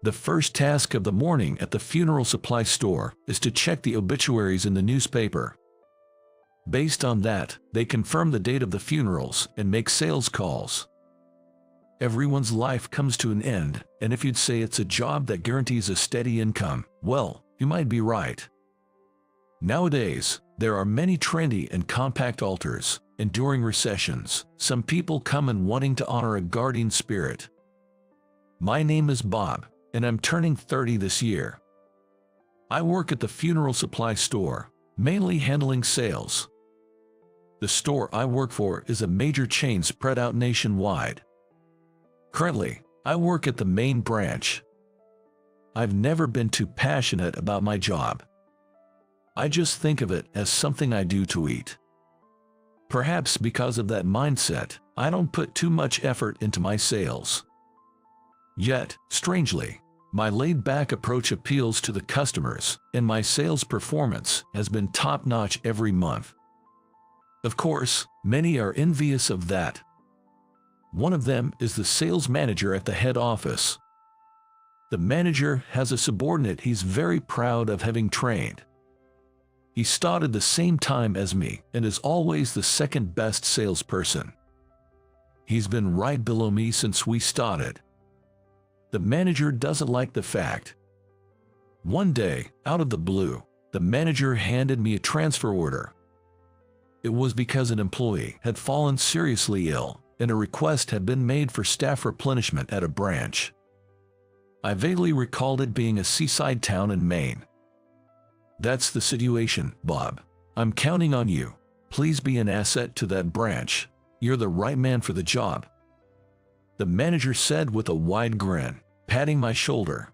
The first task of the morning at the funeral supply store is to check the obituaries in the newspaper. Based on that, they confirm the date of the funerals and make sales calls. Everyone's life comes to an end, and if you'd say it's a job that guarantees a steady income, well, you might be right. Nowadays, there are many trendy and compact altars, and during recessions, some people come in wanting to honor a guardian spirit. My name is Bob, and I'm turning 30 this year. I work at the funeral supply store, mainly handling sales. The store I work for is a major chain spread out nationwide. Currently, I work at the main branch. I've never been too passionate about my job. I just think of it as something I do to eat. Perhaps because of that mindset, I don't put too much effort into my sales. Yet, strangely, my laid-back approach appeals to the customers, and my sales performance has been top-notch every month. Of course, many are envious of that. One of them is the sales manager at the head office. The manager has a subordinate he's very proud of having trained. He started the same time as me and is always the second best salesperson. He's been right below me since we started. The manager doesn't like the fact. One day, out of the blue, the manager handed me a transfer order. It was because an employee had fallen seriously ill, and a request had been made for staff replenishment at a branch. I vaguely recalled it being a seaside town in Maine. That's the situation, Bob. I'm counting on you. Please be an asset to that branch. You're the right man for the job, the manager said with a wide grin, patting my shoulder.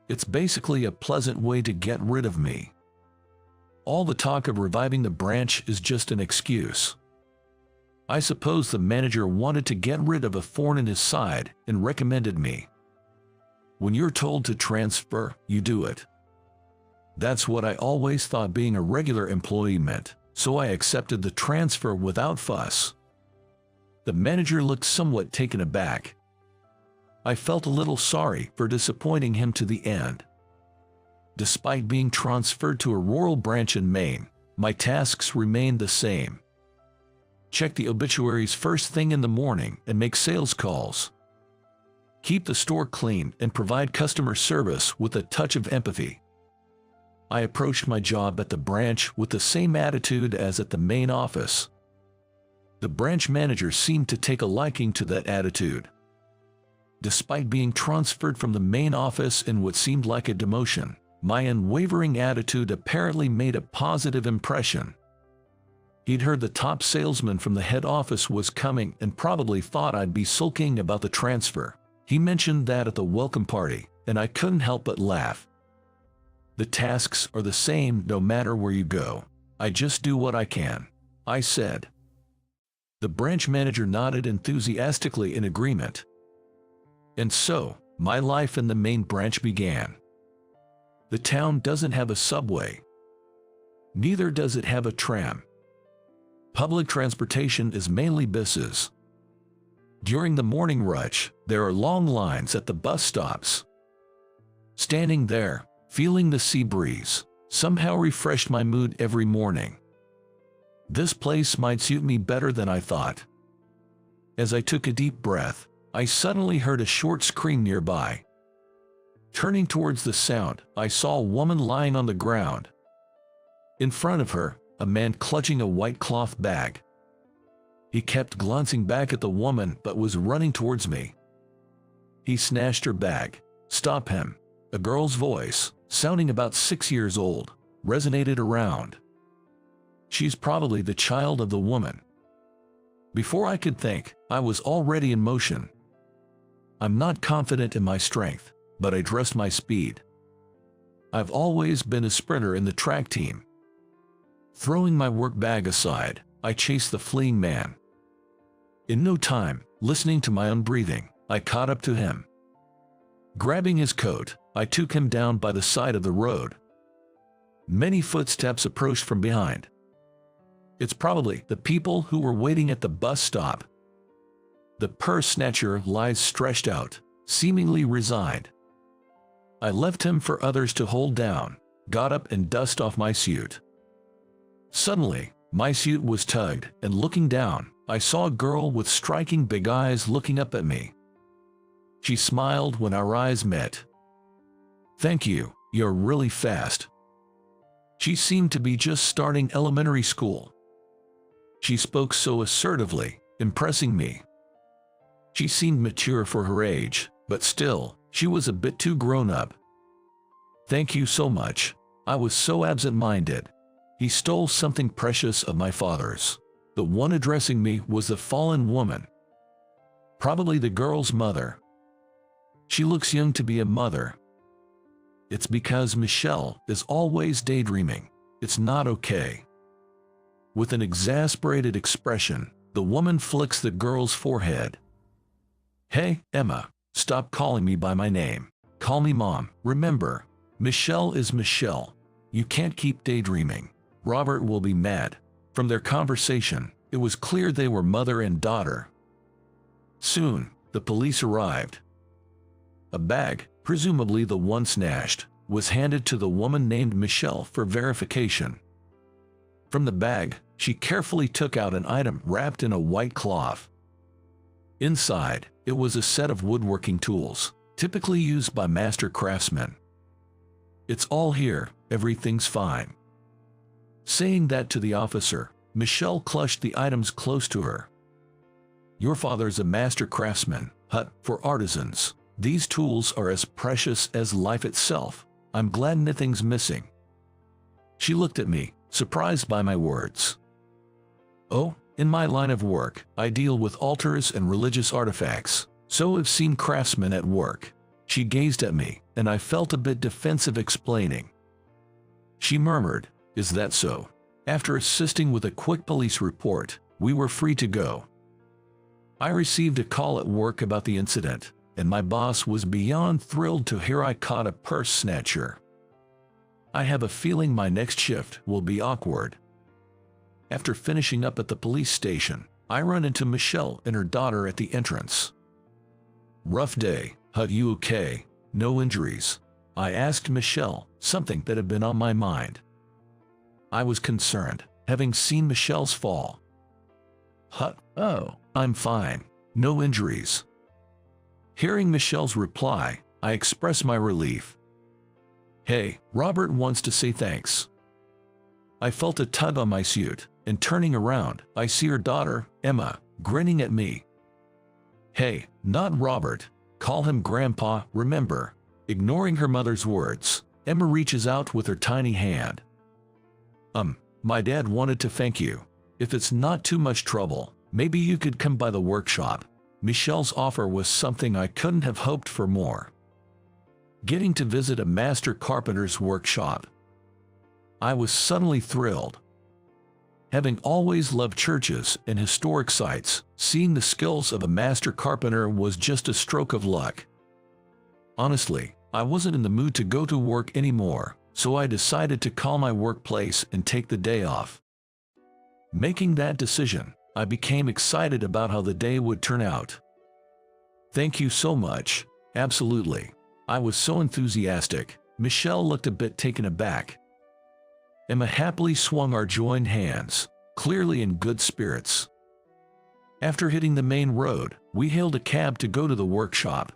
It's basically a pleasant way to get rid of me. All the talk of reviving the branch is just an excuse. I suppose the manager wanted to get rid of a thorn in his side and recommended me. When you're told to transfer, you do it. That's what I always thought being a regular employee meant, so I accepted the transfer without fuss. The manager looked somewhat taken aback. I felt a little sorry for disappointing him to the end. Despite being transferred to a rural branch in Maine, my tasks remained the same. Check the obituaries first thing in the morning and make sales calls. Keep the store clean and provide customer service with a touch of empathy. I approached my job at the branch with the same attitude as at the main office. The branch manager seemed to take a liking to that attitude. Despite being transferred from the main office in what seemed like a demotion, my unwavering attitude apparently made a positive impression. He'd heard the top salesman from the head office was coming and probably thought I'd be sulking about the transfer. He mentioned that at the welcome party, and I couldn't help but laugh. The tasks are the same no matter where you go. I just do what I can, I said. The branch manager nodded enthusiastically in agreement. And so, my life in the main branch began. The town doesn't have a subway. Neither does it have a tram. Public transportation is mainly buses. During the morning rush, there are long lines at the bus stops. Standing there, feeling the sea breeze, somehow refreshed my mood every morning. This place might suit me better than I thought. As I took a deep breath, I suddenly heard a short scream nearby. Turning towards the sound, I saw a woman lying on the ground. In front of her, a man clutching a white cloth bag. He kept glancing back at the woman but was running towards me. He snatched her bag. "Stop him!" A girl's voice, sounding about 6 years old, resonated around. She's probably the child of the woman. Before I could think, I was already in motion. I'm not confident in my strength, but I trust my speed. I've always been a sprinter in the track team. Throwing my work bag aside, I chased the fleeing man. In no time, listening to my own breathing, I caught up to him. Grabbing his coat, I took him down by the side of the road. Many footsteps approached from behind. It's probably the people who were waiting at the bus stop. The purse snatcher lies stretched out, seemingly resigned. I left him for others to hold down, got up and dust off my suit. Suddenly, my suit was tugged, and looking down, I saw a girl with striking big eyes looking up at me. She smiled when our eyes met. "Thank you, you're really fast." She seemed to be just starting elementary school. She spoke so assertively, impressing me. She seemed mature for her age, but still, she was a bit too grown up. "Thank you so much. I was so absent-minded." He stole something precious of my father's. The one addressing me was the fallen woman. Probably the girl's mother. She looks young to be a mother. It's because Michelle is always daydreaming. It's not okay. With an exasperated expression, the woman flicks the girl's forehead. "Hey, Emma, stop calling me by my name. Call me Mom. Remember, Michelle is Michelle. You can't keep daydreaming. Robert will be mad." From their conversation, it was clear they were mother and daughter. Soon, the police arrived. A bag, presumably the one snatched, was handed to the woman named Michelle for verification. From the bag, she carefully took out an item wrapped in a white cloth. Inside, it was a set of woodworking tools, typically used by master craftsmen. "It's all here, everything's fine." Saying that to the officer, Michelle clutched the items close to her. "Your father's a master craftsman, for artisans. These tools are as precious as life itself. I'm glad nothing's missing." She looked at me, surprised by my words. "Oh, in my line of work, I deal with altars and religious artifacts, so I've seen craftsmen at work." She gazed at me, and I felt a bit defensive explaining. She murmured, "Is that so?" After assisting with a quick police report, we were free to go. I received a call at work about the incident, and my boss was beyond thrilled to hear I caught a purse snatcher. I have a feeling my next shift will be awkward. After finishing up at the police station, I run into Michelle and her daughter at the entrance. "Rough day, you okay? No injuries?" I asked Michelle, something that had been on my mind. I was concerned, having seen Michelle's fall. "Oh, I'm fine. No injuries." Hearing Michelle's reply, I expressed my relief. "Hey, Robert wants to say thanks." I felt a tug on my suit, and turning around, I see her daughter, Emma, grinning at me. "Hey, not Robert. Call him Grandpa, remember." Ignoring her mother's words, Emma reaches out with her tiny hand. My dad wanted to thank you. If it's not too much trouble, maybe you could come by the workshop." Michelle's offer was something I couldn't have hoped for more. Getting to visit a master carpenter's workshop. I was suddenly thrilled. Having always loved churches and historic sites, seeing the skills of a master carpenter was just a stroke of luck. Honestly, I wasn't in the mood to go to work anymore, so I decided to call my workplace and take the day off. Making that decision, I became excited about how the day would turn out. "Thank you so much." "Absolutely." I was so enthusiastic. Michelle looked a bit taken aback. Emma happily swung our joined hands, clearly in good spirits. After hitting the main road, we hailed a cab to go to the workshop.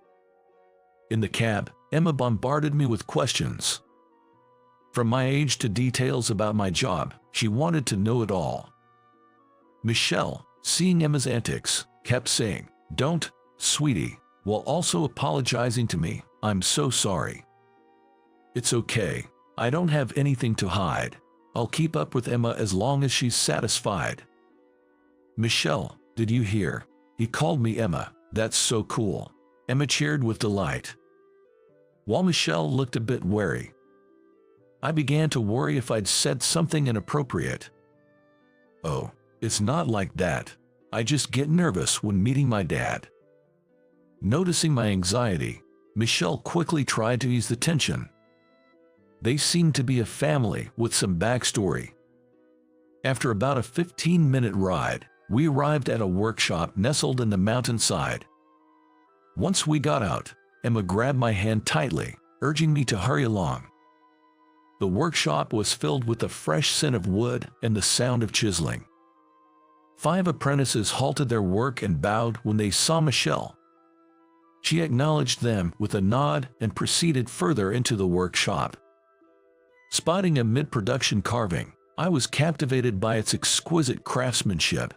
In the cab, Emma bombarded me with questions. From my age to details about my job, she wanted to know it all. Michelle, seeing Emma's antics, kept saying, "Don't, sweetie," while also apologizing to me. "I'm so sorry." "It's okay. I don't have anything to hide. I'll keep up with Emma as long as she's satisfied." "Michelle, did you hear? He called me Emma. That's so cool." Emma cheered with delight. While Michelle looked a bit wary, I began to worry if I'd said something inappropriate. "Oh, it's not like that. I just get nervous when meeting my dad." Noticing my anxiety, Michelle quickly tried to ease the tension. They seemed to be a family with some backstory. After about a 15-minute ride, we arrived at a workshop nestled in the mountainside. Once we got out, Emma grabbed my hand tightly, urging me to hurry along. The workshop was filled with the fresh scent of wood and the sound of chiseling. 5 apprentices halted their work and bowed when they saw Michelle. She acknowledged them with a nod and proceeded further into the workshop. Spotting a mid-production carving, I was captivated by its exquisite craftsmanship.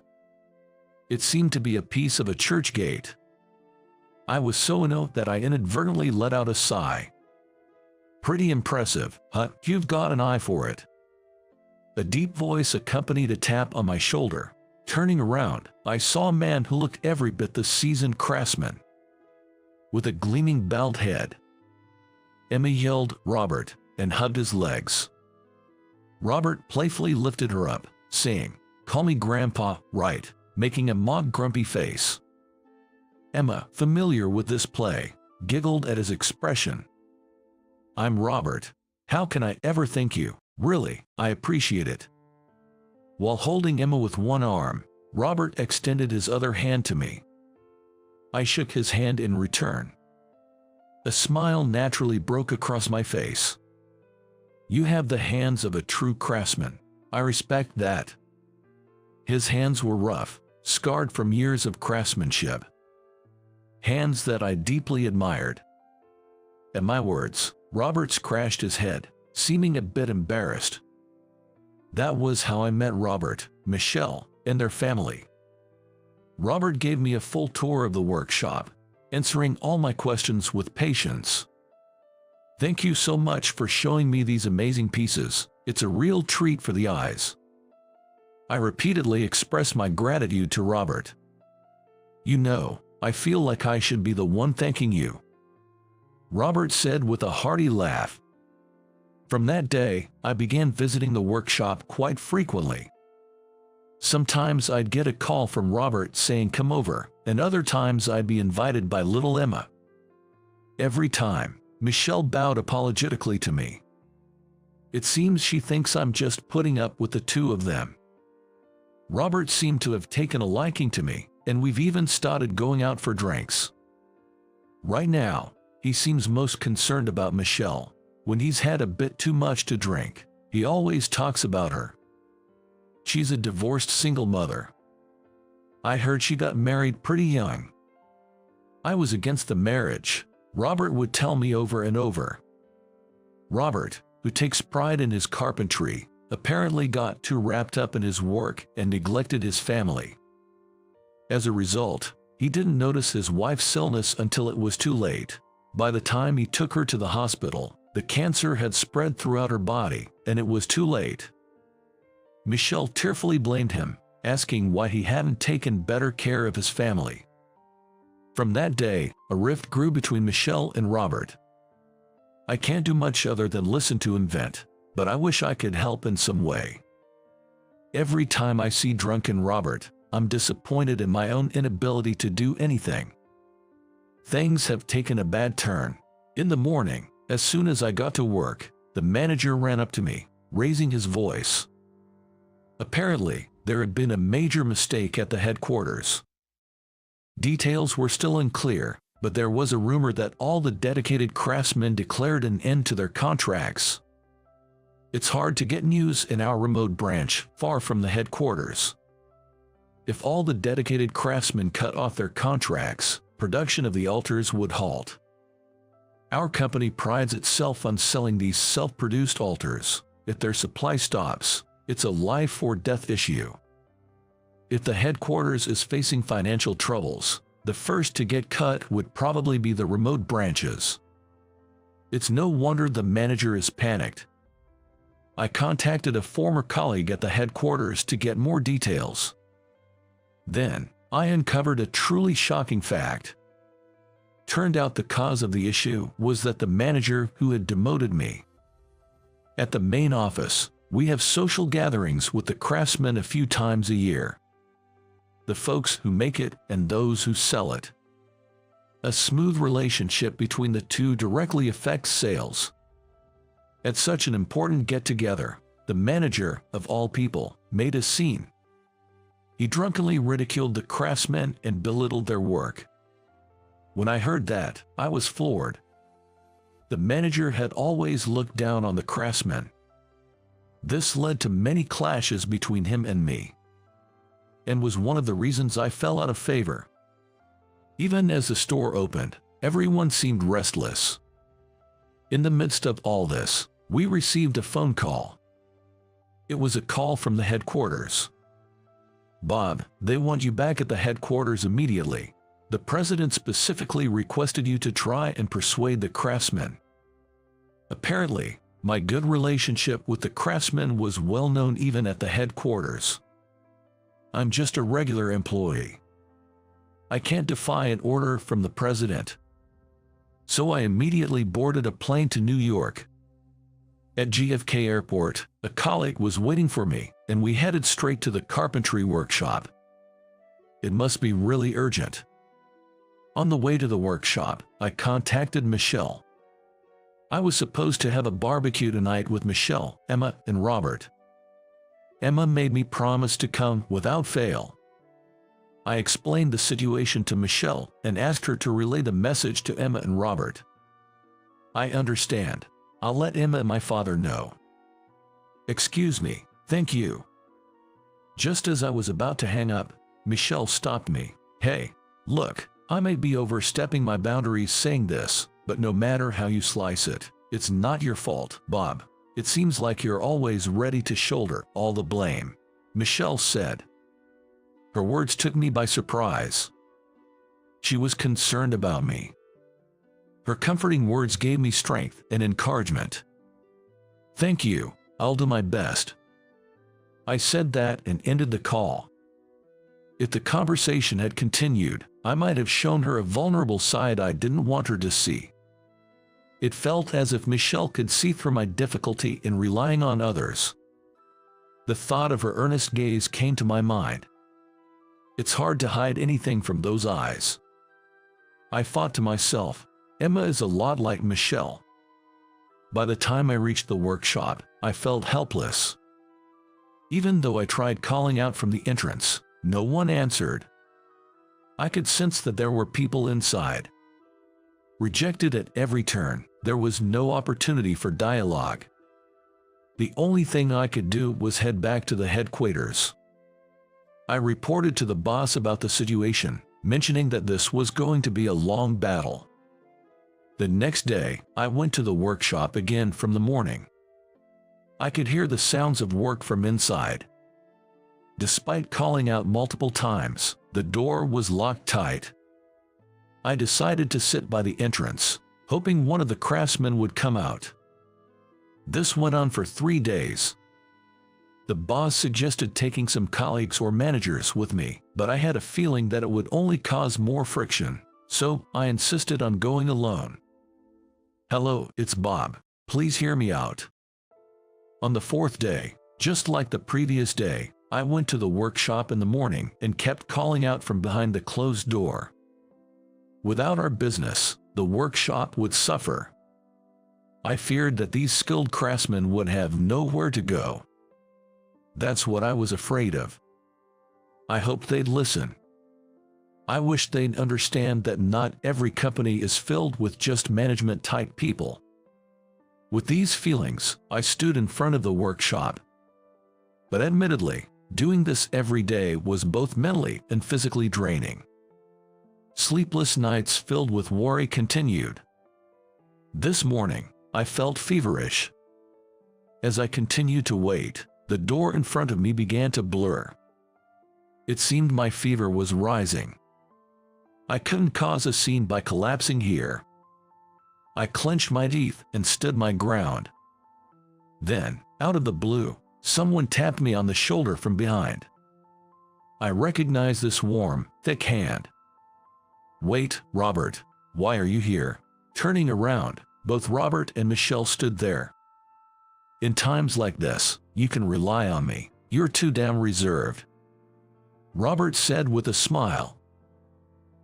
It seemed to be a piece of a church gate. I was so in awe that I inadvertently let out a sigh. "Pretty impressive, huh? You've got an eye for it." A deep voice accompanied a tap on my shoulder. Turning around, I saw a man who looked every bit the seasoned craftsman. With a gleaming bald head, Emma yelled, "Robert," and hugged his legs. Robert playfully lifted her up, saying, "Call me Grandpa, right?" making a mock grumpy face. Emma, familiar with this play, giggled at his expression. "I'm Robert. How can I ever thank you? Really, I appreciate it." While holding Emma with one arm, Robert extended his other hand to me. I shook his hand in return. A smile naturally broke across my face. "You have the hands of a true craftsman. I respect that." His hands were rough, scarred from years of craftsmanship. Hands that I deeply admired. At my words, Robert scratched his head, seeming a bit embarrassed. That was how I met Robert, Michelle, and their family. Robert gave me a full tour of the workshop, answering all my questions with patience. "Thank you so much for showing me these amazing pieces. It's a real treat for the eyes." I repeatedly expressed my gratitude to Robert. "You know, I feel like I should be the one thanking you," Robert said with a hearty laugh. From that day, I began visiting the workshop quite frequently. Sometimes I'd get a call from Robert saying come over, and other times I'd be invited by little Emma. Every time, Michelle bowed apologetically to me. It seems she thinks I'm just putting up with the two of them. Robert seemed to have taken a liking to me, and we've even started going out for drinks. Right now, he seems most concerned about Michelle. When he's had a bit too much to drink, he always talks about her. She's a divorced single mother. I heard she got married pretty young. I was against the marriage, Robert would tell me over and over. Robert, who takes pride in his carpentry, apparently got too wrapped up in his work and neglected his family. As a result, he didn't notice his wife's illness until it was too late. By the time he took her to the hospital, the cancer had spread throughout her body, and it was too late. Michelle tearfully blamed him, asking why he hadn't taken better care of his family. From that day, a rift grew between Michelle and Robert. I can't do much other than listen to him vent, but I wish I could help in some way. Every time I see drunken Robert, I'm disappointed in my own inability to do anything. Things have taken a bad turn. In the morning, as soon as I got to work, the manager ran up to me, raising his voice. Apparently, there had been a major mistake at the headquarters. Details were still unclear, but there was a rumor that all the dedicated craftsmen declared an end to their contracts. It's hard to get news in our remote branch, far from the headquarters. If all the dedicated craftsmen cut off their contracts, production of the altars would halt. Our company prides itself on selling these self-produced altars. If their supply stops, it's a life or death issue. If the headquarters is facing financial troubles, the first to get cut would probably be the remote branches. It's no wonder the manager is panicked. I contacted a former colleague at the headquarters to get more details. Then, I uncovered a truly shocking fact. Turned out the cause of the issue was that the manager who had demoted me. At the main office, we have social gatherings with the craftsmen a few times a year. The folks who make it and those who sell it. A smooth relationship between the two directly affects sales. At such an important get-together, the manager, of all people, made a scene. He drunkenly ridiculed the craftsmen and belittled their work. When I heard that, I was floored. The manager had always looked down on the craftsmen. This led to many clashes between him and me, and was one of the reasons I fell out of favor. Even as the store opened, everyone seemed restless. In the midst of all this, we received a phone call. It was a call from the headquarters. "Bob, they want you back at the headquarters immediately. The president specifically requested you to try and persuade the craftsmen." Apparently, my good relationship with the craftsmen was well known even at the headquarters. I'm just a regular employee. I can't defy an order from the president. So I immediately boarded a plane to New York. At JFK Airport, a colleague was waiting for me, and we headed straight to the carpentry workshop. It must be really urgent. On the way to the workshop, I contacted Michelle. I was supposed to have a barbecue tonight with Michelle, Emma, and Robert. Emma made me promise to come without fail. I explained the situation to Michelle and asked her to relay the message to Emma and Robert. "I understand. I'll let Emma and my father know." "Excuse me, thank you." Just as I was about to hang up, Michelle stopped me. "Hey, look, I may be overstepping my boundaries saying this, but no matter how you slice it, it's not your fault, Bob. It seems like you're always ready to shoulder all the blame," Michelle said. Her words took me by surprise. She was concerned about me. Her comforting words gave me strength and encouragement. "Thank you, I'll do my best." I said that and ended the call. If the conversation had continued, I might have shown her a vulnerable side I didn't want her to see. It felt as if Michelle could see through my difficulty in relying on others. The thought of her earnest gaze came to my mind. It's hard to hide anything from those eyes. I thought to myself, Emma is a lot like Michelle. By the time I reached the workshop, I felt helpless. Even though I tried calling out from the entrance, no one answered. I could sense that there were people inside. Rejected at every turn, there was no opportunity for dialogue. The only thing I could do was head back to the headquarters. I reported to the boss about the situation, mentioning that this was going to be a long battle. The next day, I went to the workshop again from the morning. I could hear the sounds of work from inside. Despite calling out multiple times, the door was locked tight. I decided to sit by the entrance, hoping one of the craftsmen would come out. This went on for 3 days. The boss suggested taking some colleagues or managers with me, but I had a feeling that it would only cause more friction, so I insisted on going alone. "Hello, it's Bob. Please hear me out." On the 4th day, just like the previous day, I went to the workshop in the morning and kept calling out from behind the closed door. Without our business, the workshop would suffer. I feared that these skilled craftsmen would have nowhere to go. That's what I was afraid of. I hoped they'd listen. I wished they'd understand that not every company is filled with just management-type people. With these feelings, I stood in front of the workshop. But admittedly, doing this every day was both mentally and physically draining. Sleepless nights filled with worry continued. This morning, I felt feverish. As I continued to wait, the door in front of me began to blur. It seemed my fever was rising. I couldn't cause a scene by collapsing here. I clenched my teeth and stood my ground. Then, out of the blue, someone tapped me on the shoulder from behind. I recognized this warm, thick hand. "Wait, Robert, why are you here?" Turning around, both Robert and Michelle stood there. "In times like this, you can rely on me. You're too damn reserved," Robert said with a smile.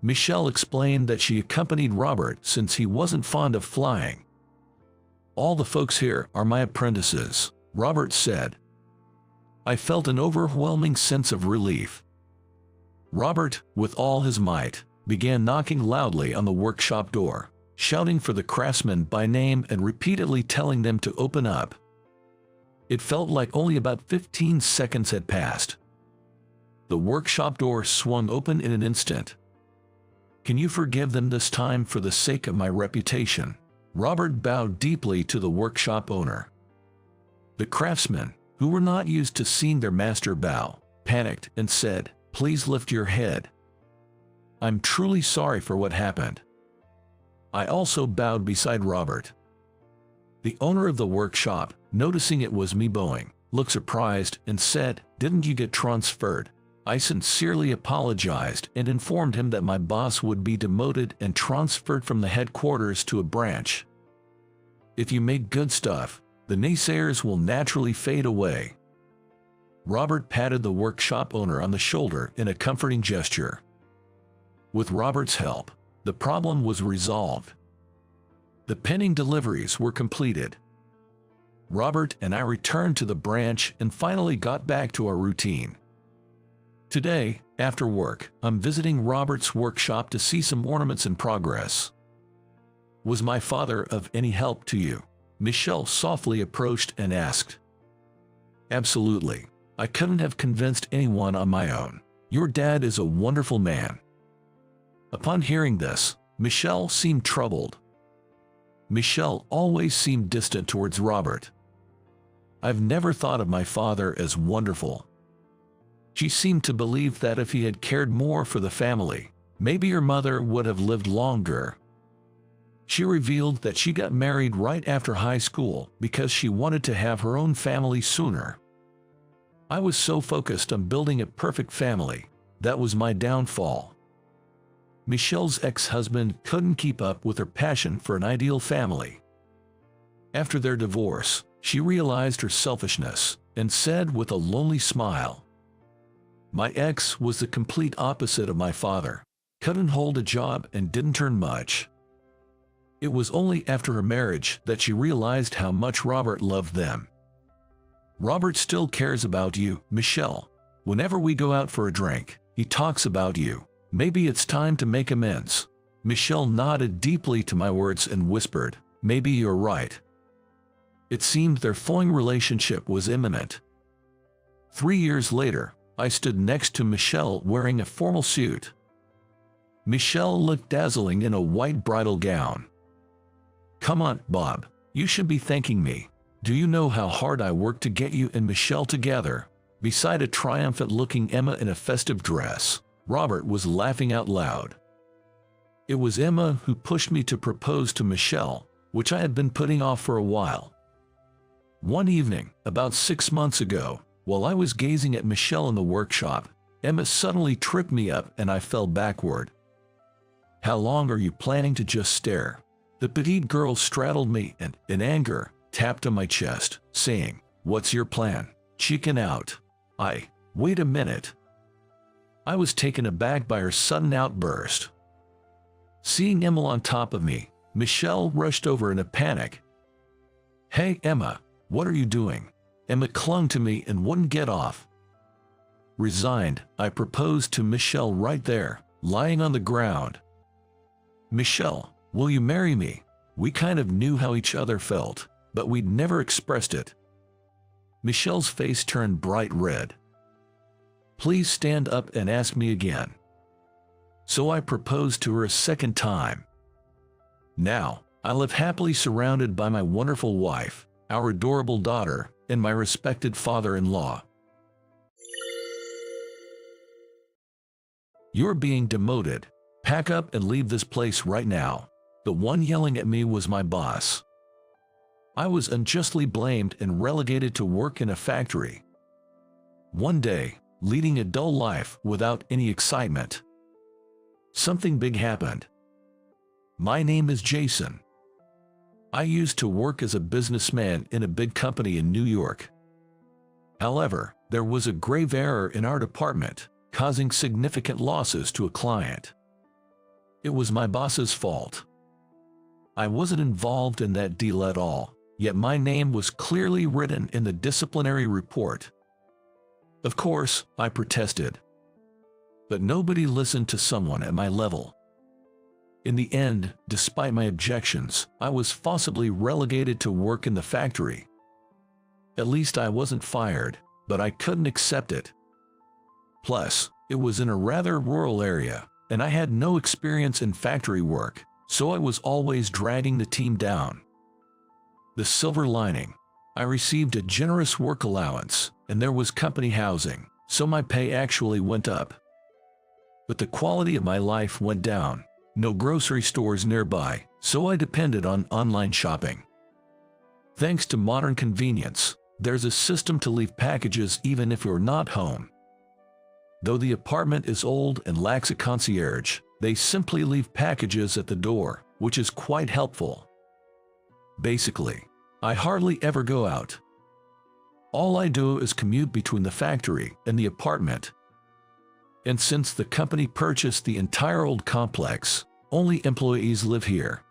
Michelle explained that she accompanied Robert since he wasn't fond of flying. "All the folks here are my apprentices," Robert said. I felt an overwhelming sense of relief. Robert, with all his might, began knocking loudly on the workshop door. shouting for the craftsmen by name and repeatedly telling them to open up. It felt like only about 15 seconds had passed. The workshop door swung open in an instant. "Can you forgive them this time for the sake of my reputation?" Robert bowed deeply to the workshop owner. The craftsmen, who were not used to seeing their master bow, panicked and said, "Please lift your head. I'm truly sorry for what happened." I also bowed beside Robert. The owner of the workshop, noticing it was me bowing, looked surprised and said, "Didn't you get transferred?" I sincerely apologized and informed him that my boss would be demoted and transferred from the headquarters to a branch. "If you make good stuff, the naysayers will naturally fade away." Robert patted the workshop owner on the shoulder in a comforting gesture. With Robert's help, the problem was resolved. The pending deliveries were completed. Robert and I returned to the branch and finally got back to our routine. Today, after work, I'm visiting Robert's workshop to see some ornaments in progress. "Was my father of any help to you?" Michelle softly approached and asked. "Absolutely. I couldn't have convinced anyone on my own. Your dad is a wonderful man." Upon hearing this, Michelle seemed troubled. Michelle always seemed distant towards Robert. "I've never thought of my father as wonderful." She seemed to believe that if he had cared more for the family, maybe your mother would have lived longer. She revealed that she got married right after high school because she wanted to have her own family sooner. "I was so focused on building a perfect family, that was my downfall." Michelle's ex-husband couldn't keep up with her passion for an ideal family. After their divorce, she realized her selfishness and said with a lonely smile, "My ex was the complete opposite of my father. Couldn't hold a job and didn't earn much." It was only after her marriage that she realized how much Robert loved them. "Robert still cares about you, Michelle. Whenever we go out for a drink, he talks about you. Maybe it's time to make amends." Michelle nodded deeply to my words and whispered, "Maybe you're right." It seemed their flowing relationship was imminent. 3 years later, I stood next to Michelle wearing a formal suit. Michelle looked dazzling in a white bridal gown. "Come on, Bob, you should be thanking me. Do you know how hard I worked to get you and Michelle together?" Beside a triumphant-looking Emma in a festive dress, Robert was laughing out loud. It was Emma who pushed me to propose to Michelle, which I had been putting off for a while. One evening, about 6 months ago, while I was gazing at Michelle in the workshop, Emma suddenly tripped me up and I fell backward. "How long are you planning to just stare?" The petite girl straddled me and, in anger, tapped on my chest, saying, "What's your plan? Chicken out." Wait a minute. I was taken aback by her sudden outburst. Seeing Emma on top of me, Michelle rushed over in a panic. "Hey, Emma, what are you doing?" Emma clung to me and wouldn't get off. Resigned, I proposed to Michelle right there, lying on the ground. "Michelle, will you marry me?" We kind of knew how each other felt, but we'd never expressed it. Michelle's face turned bright red. "Please stand up and ask me again." So I proposed to her a second time. Now, I live happily surrounded by my wonderful wife, our adorable daughter, and my respected father-in-law. "You're being demoted. Pack up and leave this place right now." The one yelling at me was my boss. I was unjustly blamed and relegated to work in a factory. One day, leading a dull life without any excitement, something big happened. My name is Jason. I used to work as a businessman in a big company in New York. However, there was a grave error in our department, causing significant losses to a client. It was my boss's fault. I wasn't involved in that deal at all, yet my name was clearly written in the disciplinary report. Of course, I protested. But nobody listened to someone at my level. In the end, despite my objections, I was forcibly relegated to work in the factory. At least I wasn't fired, but I couldn't accept it. Plus, it was in a rather rural area, and I had no experience in factory work, so I was always dragging the team down. The silver lining: I received a generous work allowance, and there was company housing, so my pay actually went up. But the quality of my life went down. No grocery stores nearby, so I depended on online shopping. Thanks to modern convenience, there's a system to leave packages even if you're not home. Though the apartment is old and lacks a concierge, they simply leave packages at the door, which is quite helpful. Basically, I hardly ever go out. All I do is commute between the factory and the apartment. And since the company purchased the entire old complex, only employees live here.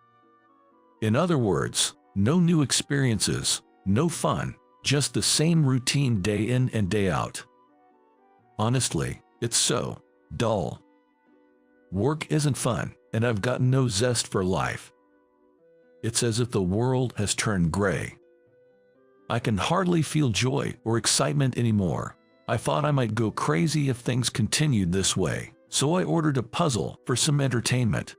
In other words, no new experiences, no fun, just the same routine day in and day out. Honestly, it's so dull. Work isn't fun, and I've got no zest for life. It's as if the world has turned gray. I can hardly feel joy or excitement anymore. I thought I might go crazy if things continued this way, so I ordered a puzzle for some entertainment.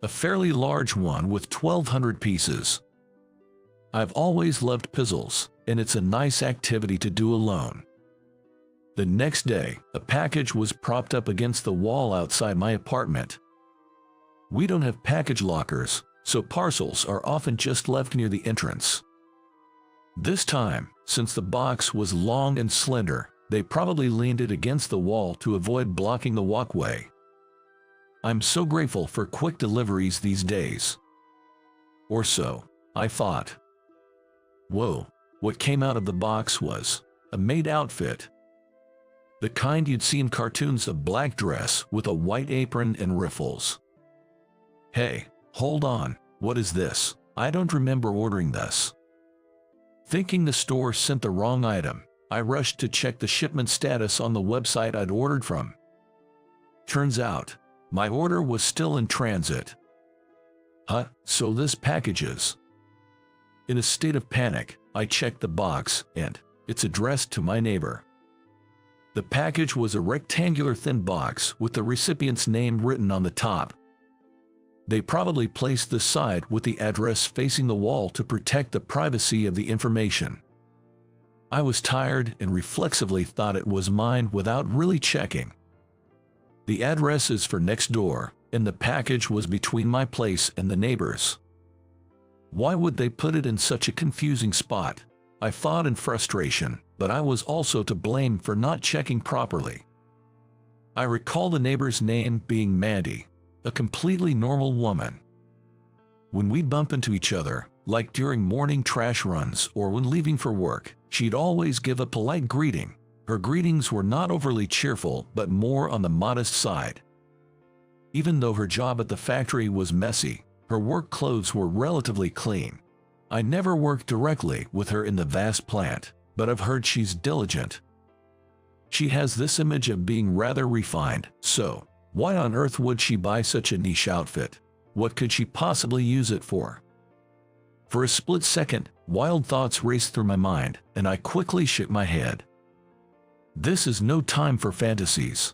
A fairly large one with 1,200 pieces. I've always loved puzzles, and it's a nice activity to do alone. The next day, a package was propped up against the wall outside my apartment. We don't have package lockers, so parcels are often just left near the entrance. This time, since the box was long and slender, they probably leaned it against the wall to avoid blocking the walkway. I'm so grateful for quick deliveries these days. Or so, I thought. Whoa, what came out of the box was a maid outfit. The kind you'd see in cartoons: a black dress with a white apron and riffles. Hey, hold on, what is this? I don't remember ordering this. Thinking the store sent the wrong item, I rushed to check the shipment status on the website I'd ordered from. Turns out, my order was still in transit. Huh, so this package is... In a state of panic, I checked the box, and it's addressed to my neighbor. The package was a rectangular thin box with the recipient's name written on the top. They probably placed the side with the address facing the wall to protect the privacy of the information. I was tired and reflexively thought it was mine without really checking. The address is for next door, and the package was between my place and the neighbor's. Why would they put it in such a confusing spot? I thought in frustration, but I was also to blame for not checking properly. I recall the neighbor's name being Mandy, a completely normal woman. When we'd bump into each other, like during morning trash runs or when leaving for work, she'd always give a polite greeting. Her greetings were not overly cheerful, but more on the modest side. Even though her job at the factory was messy, her work clothes were relatively clean. I never worked directly with her in the vast plant, but I've heard she's diligent. She has this image of being rather refined, so why on earth would she buy such a niche outfit? What could she possibly use it for? For a split second, wild thoughts raced through my mind, and I quickly shook my head. This is no time for fantasies.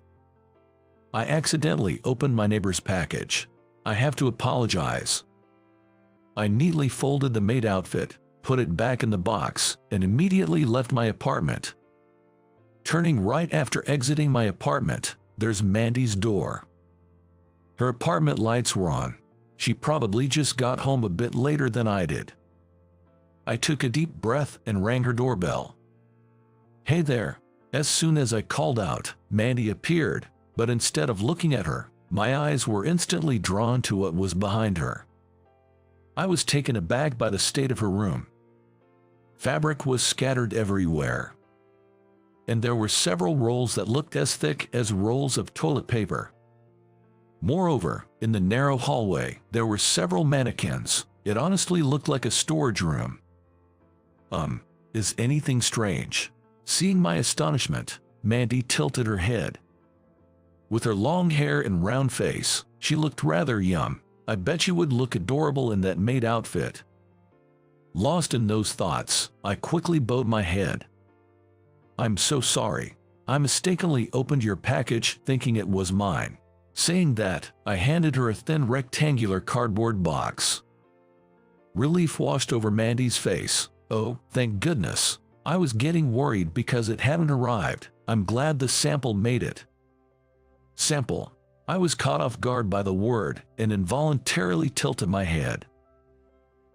I accidentally opened my neighbor's package. I have to apologize. I neatly folded the maid outfit, put it back in the box, and immediately left my apartment. Turning right after exiting my apartment, there's Mandy's door. Her apartment lights were on. She probably just got home a bit later than I did. I took a deep breath and rang her doorbell. Hey there. As soon as I called out, Mandy appeared, but instead of looking at her, my eyes were instantly drawn to what was behind her. I was taken aback by the state of her room. Fabric was scattered everywhere, and there were several rolls that looked as thick as rolls of toilet paper. Moreover, in the narrow hallway, there were several mannequins. It honestly looked like a storage room. Is anything strange? Seeing my astonishment, Mandy tilted her head. With her long hair and round face, she looked rather young. I bet you would look adorable in that maid outfit. Lost in those thoughts, I quickly bowed my head. I'm so sorry. I mistakenly opened your package thinking it was mine. Saying that, I handed her a thin rectangular cardboard box. Relief washed over Mandy's face. Oh, thank goodness. I was getting worried because it hadn't arrived. I'm glad the sample made it. Sample. I was caught off guard by the word and involuntarily tilted my head.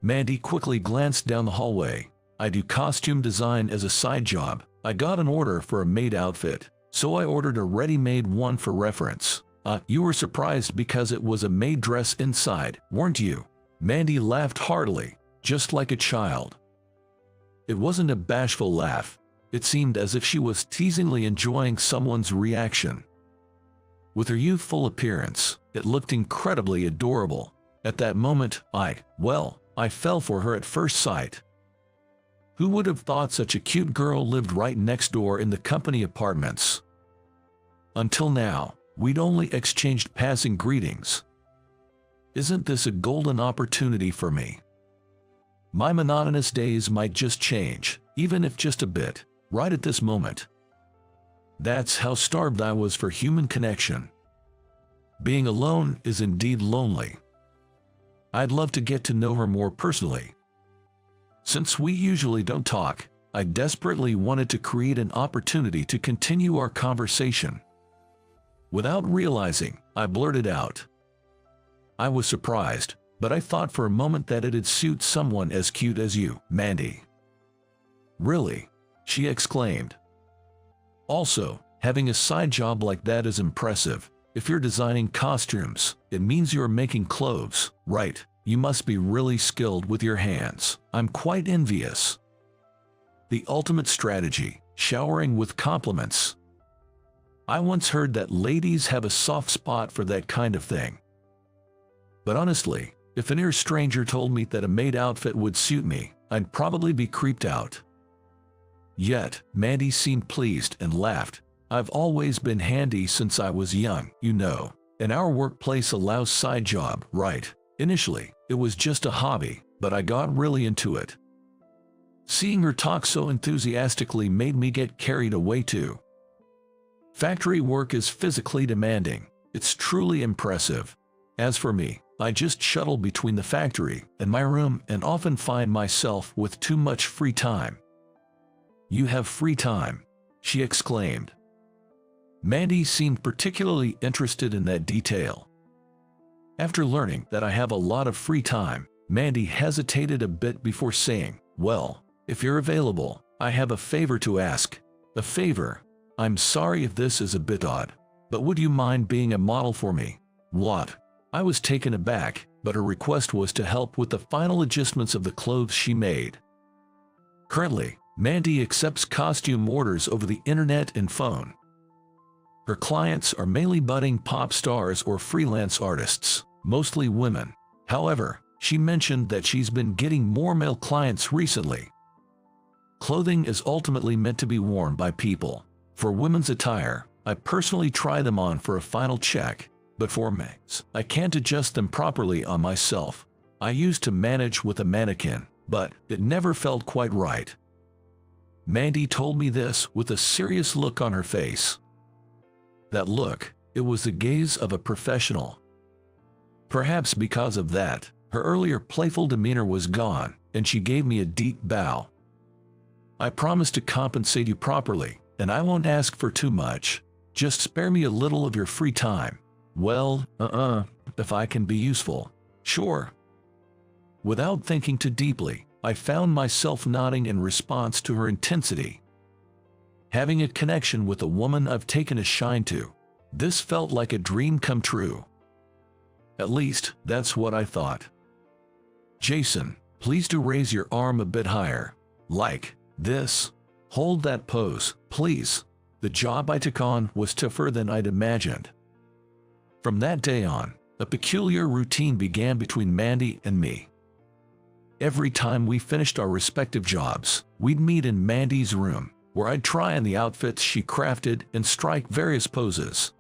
Mandy quickly glanced down the hallway. I do costume design as a side job. I got an order for a maid outfit, so I ordered a ready-made one for reference. You were surprised because it was a maid dress inside, weren't you? Mandy laughed heartily, just like a child. It wasn't a bashful laugh. It seemed as if she was teasingly enjoying someone's reaction. With her youthful appearance, it looked incredibly adorable. At that moment, I fell for her at first sight. Who would have thought such a cute girl lived right next door in the company apartments? Until now, we'd only exchanged passing greetings. Isn't this a golden opportunity for me? My monotonous days might just change, even if just a bit, right at this moment. That's how starved I was for human connection. Being alone is indeed lonely. I'd love to get to know her more personally. Since we usually don't talk, I desperately wanted to create an opportunity to continue our conversation. Without realizing, I blurted out. I was surprised, but I thought for a moment that it'd suit someone as cute as you, Mandy. Really? She exclaimed. Also, having a side job like that is impressive. If you're designing costumes, it means you're making clothes, right? You must be really skilled with your hands. I'm quite envious. The ultimate strategy, showering with compliments. I once heard that ladies have a soft spot for that kind of thing. But honestly, if a near stranger told me that a maid outfit would suit me, I'd probably be creeped out. Yet, Mandy seemed pleased and laughed. I've always been handy since I was young, you know, and our workplace allows side job, right? Initially, it was just a hobby, but I got really into it. Seeing her talk so enthusiastically made me get carried away too. Factory work is physically demanding. It's truly impressive. As for me, I just shuttle between the factory and my room and often find myself with too much free time. You have free time, she exclaimed. Mandy seemed particularly interested in that detail. After learning that I have a lot of free time, Mandy hesitated a bit before saying, well, if you're available, I have a favor to ask. A favor? I'm sorry if this is a bit odd, but would you mind being a model for me? What? I was taken aback, but her request was to help with the final adjustments of the clothes she made. Currently, Mandy accepts costume orders over the internet and phone. Her clients are mainly budding pop stars or freelance artists, mostly women. However, she mentioned that she's been getting more male clients recently. Clothing is ultimately meant to be worn by people. For women's attire, I personally try them on for a final check, but for men's, I can't adjust them properly on myself. I used to manage with a mannequin, but it never felt quite right. Mandy told me this with a serious look on her face. That look, it was the gaze of a professional. Perhaps because of that, her earlier playful demeanor was gone, and she gave me a deep bow. I promise to compensate you properly, and I won't ask for too much. Just spare me a little of your free time. Well, if I can be useful. Sure. Without thinking too deeply, I found myself nodding in response to her intensity. Having a connection with a woman I've taken a shine to. This felt like a dream come true. At least, that's what I thought. Jason, please do raise your arm a bit higher. Like this. Hold that pose, please. The job I took on was tougher than I'd imagined. From that day on, a peculiar routine began between Mandy and me. Every time we finished our respective jobs, we'd meet in Mandy's room, where I'd try on the outfits she crafted and strike various poses.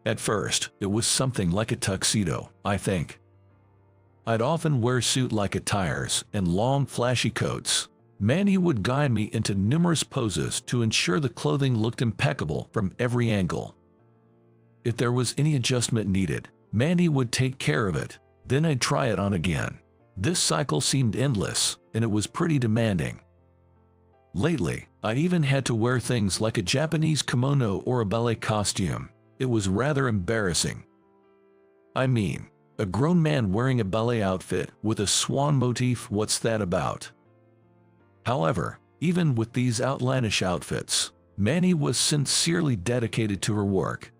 At first, it was something like a tuxedo, I think. I'd often wear suit-like attires and long, flashy coats. Mandy would guide me into numerous poses to ensure the clothing looked impeccable from every angle. If there was any adjustment needed, Mandy would take care of it. Then I'd try it on again. This cycle seemed endless, and it was pretty demanding. Lately, I even had to wear things like a Japanese kimono or a ballet costume. It was rather embarrassing. I mean, a grown man wearing a ballet outfit with a swan motif, what's that about? However, even with these outlandish outfits, Mandy was sincerely dedicated to her work.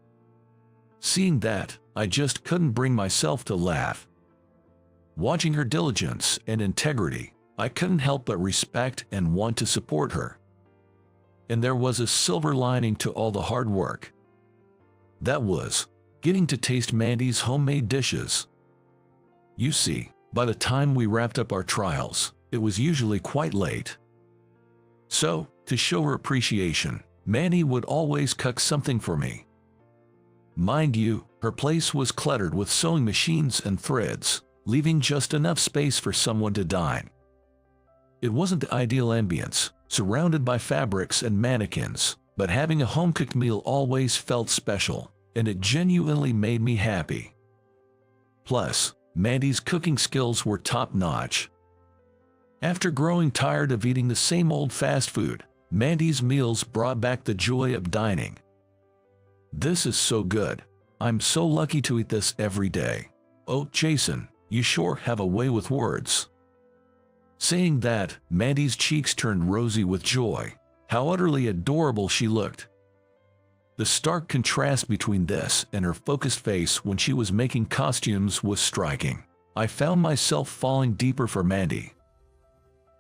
Seeing that, I just couldn't bring myself to laugh. Watching her diligence and integrity, I couldn't help but respect and want to support her. And there was a silver lining to all the hard work. That was getting to taste Mandy's homemade dishes. You see, by the time we wrapped up our trials, it was usually quite late. So, to show her appreciation, Mandy would always cook something for me. Mind you, her place was cluttered with sewing machines and threads, leaving just enough space for someone to dine. It wasn't the ideal ambience, surrounded by fabrics and mannequins, but having a home-cooked meal always felt special, and it genuinely made me happy. Plus, Mandy's cooking skills were top-notch. After growing tired of eating the same old fast food, Mandy's meals brought back the joy of dining. This is so good. I'm so lucky to eat this every day. Oh, Jason, you sure have a way with words. Saying that, Mandy's cheeks turned rosy with joy. How utterly adorable she looked. The stark contrast between this and her focused face when she was making costumes was striking. I found myself falling deeper for Mandy.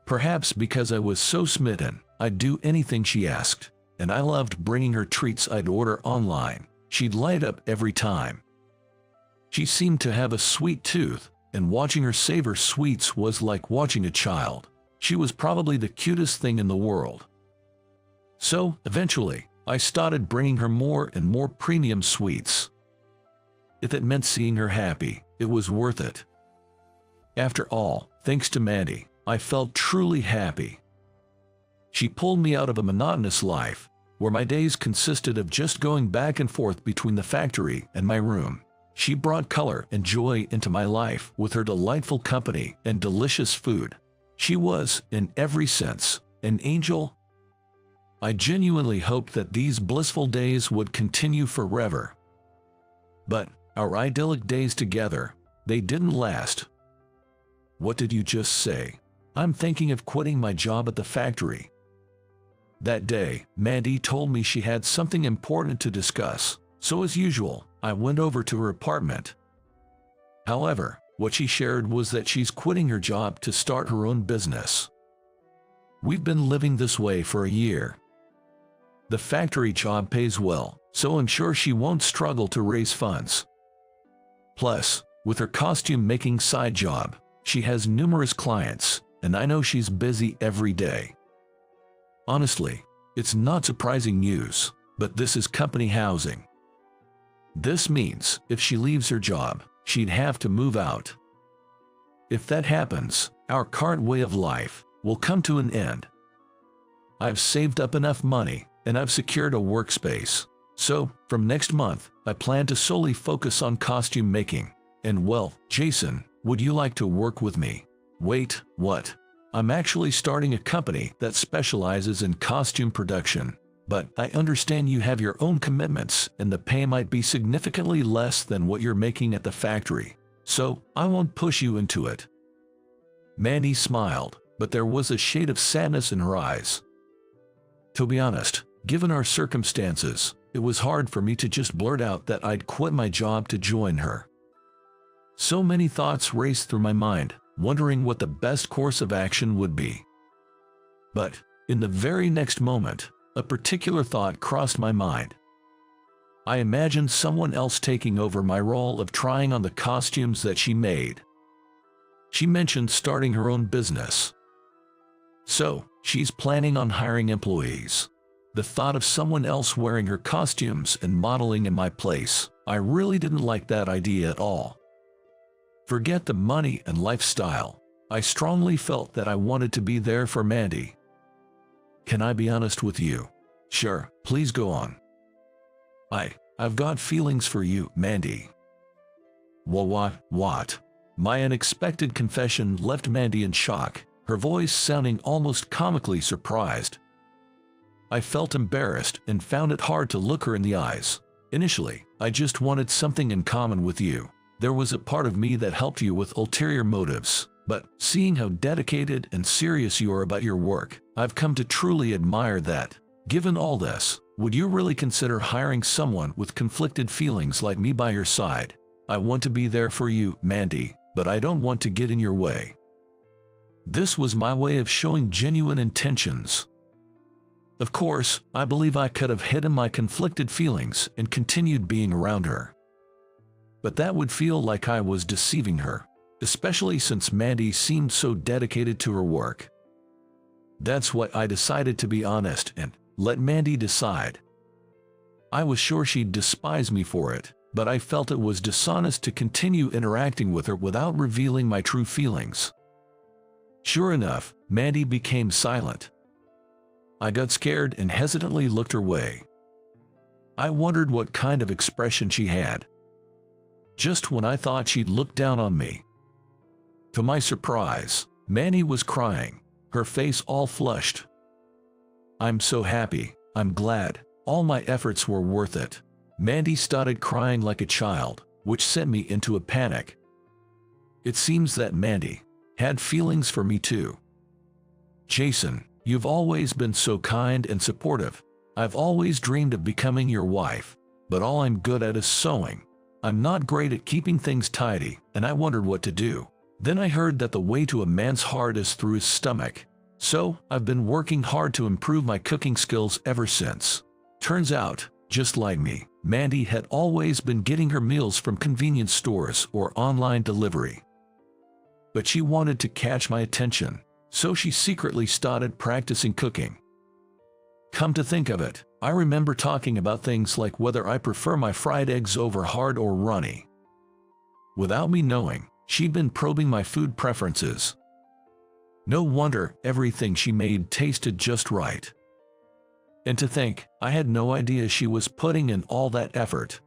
Perhaps because I was so smitten, I'd do anything she asked, and I loved bringing her treats I'd order online. She'd light up every time. She seemed to have a sweet tooth, and watching her savor sweets was like watching a child. She was probably the cutest thing in the world. So, eventually, I started bringing her more and more premium sweets. If it meant seeing her happy, it was worth it. After all, thanks to Mandy, I felt truly happy. She pulled me out of a monotonous life, where my days consisted of just going back and forth between the factory and my room. She brought color and joy into my life with her delightful company and delicious food. She was, in every sense, an angel. I genuinely hoped that these blissful days would continue forever. But our idyllic days together, they didn't last. What did you just say? I'm thinking of quitting my job at the factory. That day, Mandy told me she had something important to discuss, so as usual, I went over to her apartment. However, what she shared was that she's quitting her job to start her own business. We've been living this way for a year. The factory job pays well, so I'm sure she won't struggle to raise funds. Plus, with her costume-making side job, she has numerous clients, and I know she's busy every day. Honestly, it's not surprising news, but this is company housing. This means if she leaves her job, she'd have to move out. If that happens, our current way of life will come to an end. I've saved up enough money, and I've secured a workspace. So, from next month, I plan to solely focus on costume making. And well, Jason, would you like to work with me? Wait, what? I'm actually starting a company that specializes in costume production. But I understand you have your own commitments and the pay might be significantly less than what you're making at the factory. So, I won't push you into it. Mandy smiled, but there was a shade of sadness in her eyes. To be honest, given our circumstances, it was hard for me to just blurt out that I'd quit my job to join her. So many thoughts raced through my mind, wondering what the best course of action would be. But, in the very next moment, a particular thought crossed my mind. I imagined someone else taking over my role of trying on the costumes that she made. She mentioned starting her own business. So, she's planning on hiring employees. The thought of someone else wearing her costumes and modeling in my place I really didn't like that idea at all. Forget the money and lifestyle. I strongly felt that I wanted to be there for Mandy. Can I be honest with you? Sure, please go on. I've got feelings for you, Mandy. What? My unexpected confession left Mandy in shock, her voice sounding almost comically surprised. I felt embarrassed and found it hard to look her in the eyes. Initially, I just wanted something in common with you. There was a part of me that helped you with ulterior motives, but seeing how dedicated and serious you are about your work, I've come to truly admire that. Given all this, would you really consider hiring someone with conflicted feelings like me by your side? I want to be there for you, Mandy, but I don't want to get in your way. This was my way of showing genuine intentions. Of course, I believe I could have hidden my conflicted feelings and continued being around her. But that would feel like I was deceiving her, especially since Mandy seemed so dedicated to her work. That's why I decided to be honest and let Mandy decide. I was sure she'd despise me for it, but I felt it was dishonest to continue interacting with her without revealing my true feelings. Sure enough, Mandy became silent. I got scared and hesitantly looked her way. I wondered what kind of expression she had. Just when I thought she'd look down on me. To my surprise, Mandy was crying, her face all flushed. I'm so happy, I'm glad, all my efforts were worth it. Mandy started crying like a child, which sent me into a panic. It seems that Mandy had feelings for me too. Jason, you've always been so kind and supportive. I've always dreamed of becoming your wife, but all I'm good at is sewing. I'm not great at keeping things tidy, and I wondered what to do. Then I heard that the way to a man's heart is through his stomach. So, I've been working hard to improve my cooking skills ever since. Turns out, just like me, Mandy had always been getting her meals from convenience stores or online delivery. But she wanted to catch my attention, so she secretly started practicing cooking. Come to think of it, I remember talking about things like whether I prefer my fried eggs over hard or runny. Without me knowing, she'd been probing my food preferences. No wonder everything she made tasted just right. And to think, I had no idea she was putting in all that effort.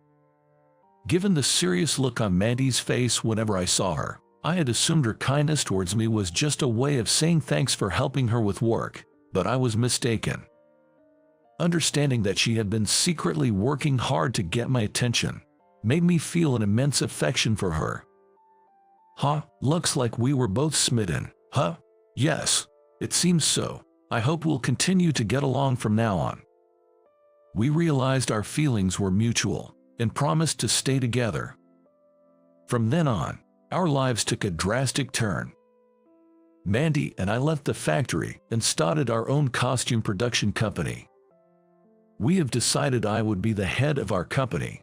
Given the serious look on Mandy's face whenever I saw her, I had assumed her kindness towards me was just a way of saying thanks for helping her with work, but I was mistaken. Understanding that she had been secretly working hard to get my attention made me feel an immense affection for her. Looks like we were both smitten, huh? Yes, it seems so. I hope we'll continue to get along from now on. We realized our feelings were mutual and promised to stay together. From then on, our lives took a drastic turn. Mandy and I left the factory and started our own costume production company. We have decided I would be the head of our company.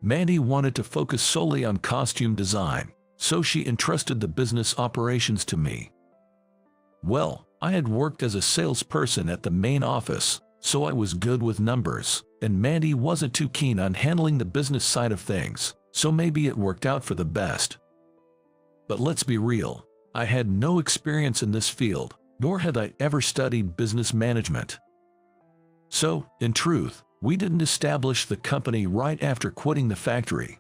Mandy wanted to focus solely on costume design, so she entrusted the business operations to me. Well, I had worked as a salesperson at the main office, so I was good with numbers, and Mandy wasn't too keen on handling the business side of things, so maybe it worked out for the best. But let's be real, I had no experience in this field, nor had I ever studied business management. So, in truth, we didn't establish the company right after quitting the factory.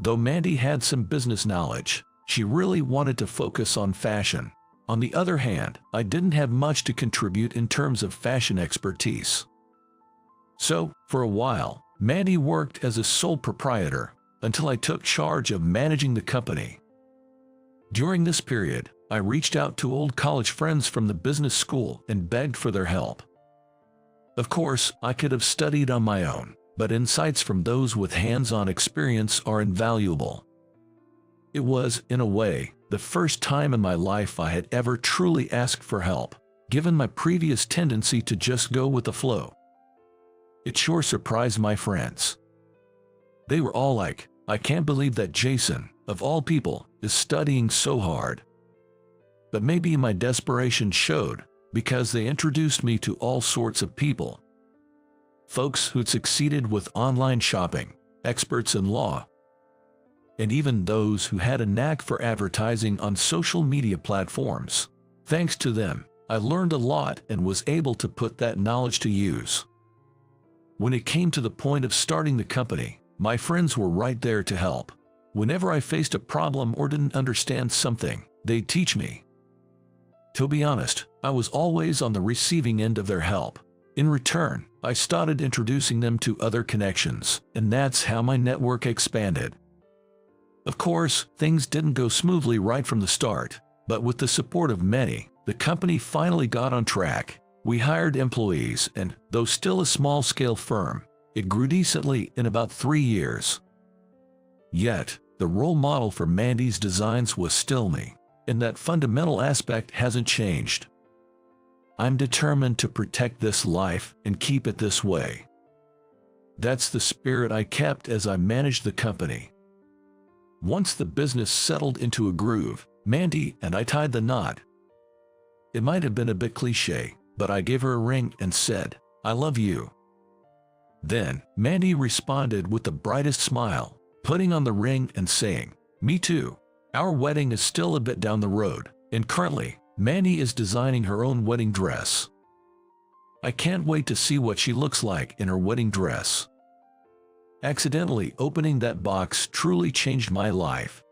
Though Mandy had some business knowledge, she really wanted to focus on fashion. On the other hand, I didn't have much to contribute in terms of fashion expertise. So, for a while, Mandy worked as a sole proprietor, until I took charge of managing the company. During this period, I reached out to old college friends from the business school and begged for their help. Of course, I could have studied on my own, but insights from those with hands-on experience are invaluable. It was, in a way, the first time in my life I had ever truly asked for help, given my previous tendency to just go with the flow. It sure surprised my friends. They were all like, I can't believe that Jason, of all people, is studying so hard. But maybe my desperation showed, because they introduced me to all sorts of people. Folks who'd succeeded with online shopping, experts in law, and even those who had a knack for advertising on social media platforms. Thanks to them, I learned a lot and was able to put that knowledge to use. When it came to the point of starting the company, my friends were right there to help. Whenever I faced a problem or didn't understand something, they'd teach me. To be honest, I was always on the receiving end of their help. In return, I started introducing them to other connections, and that's how my network expanded. Of course, things didn't go smoothly right from the start, but with the support of many, the company finally got on track. We hired employees and, though still a small-scale firm, it grew decently in about 3 years. Yet, the role model for Mandy's designs was still me, and that fundamental aspect hasn't changed. I'm determined to protect this life and keep it this way. That's the spirit I kept as I managed the company. Once the business settled into a groove, Mandy and I tied the knot. It might have been a bit cliché, but I gave her a ring and said, "I love you." Then, Mandy responded with the brightest smile, putting on the ring and saying, "Me too." Our wedding is still a bit down the road, and currently, Mandy is designing her own wedding dress. I can't wait to see what she looks like in her wedding dress. Accidentally opening that box truly changed my life.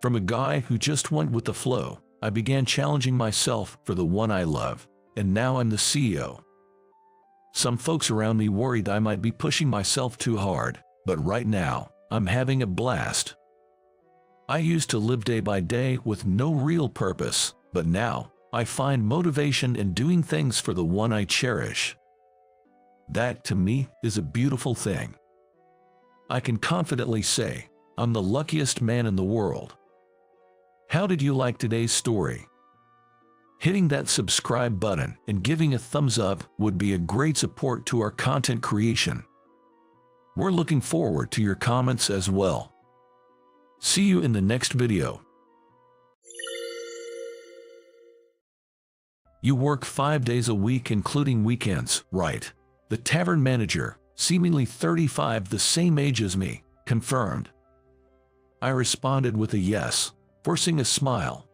From a guy who just went with the flow, I began challenging myself for the one I love, and now I'm the CEO. Some folks around me worried I might be pushing myself too hard, but right now, I'm having a blast. I used to live day by day with no real purpose, but now, I find motivation in doing things for the one I cherish. That, to me, is a beautiful thing. I can confidently say, I'm the luckiest man in the world. How did you like today's story? Hitting that subscribe button and giving a thumbs up would be a great support to our content creation. We're looking forward to your comments as well. See you in the next video. You work 5 days a week including weekends, right? The tavern manager, seemingly 35, the same age as me, confirmed. I responded with a yes, forcing a smile.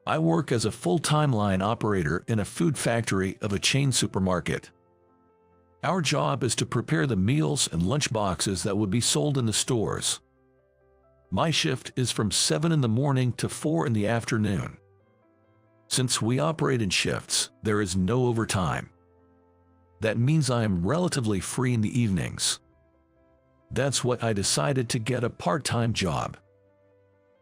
I work as a full-time line operator in a food factory of a chain supermarket. Our job is to prepare the meals and lunch boxes that would be sold in the stores. My shift is from 7 in the morning to 4 in the afternoon. Since we operate in shifts, there is no overtime. That means I am relatively free in the evenings. That's why I decided to get a part-time job.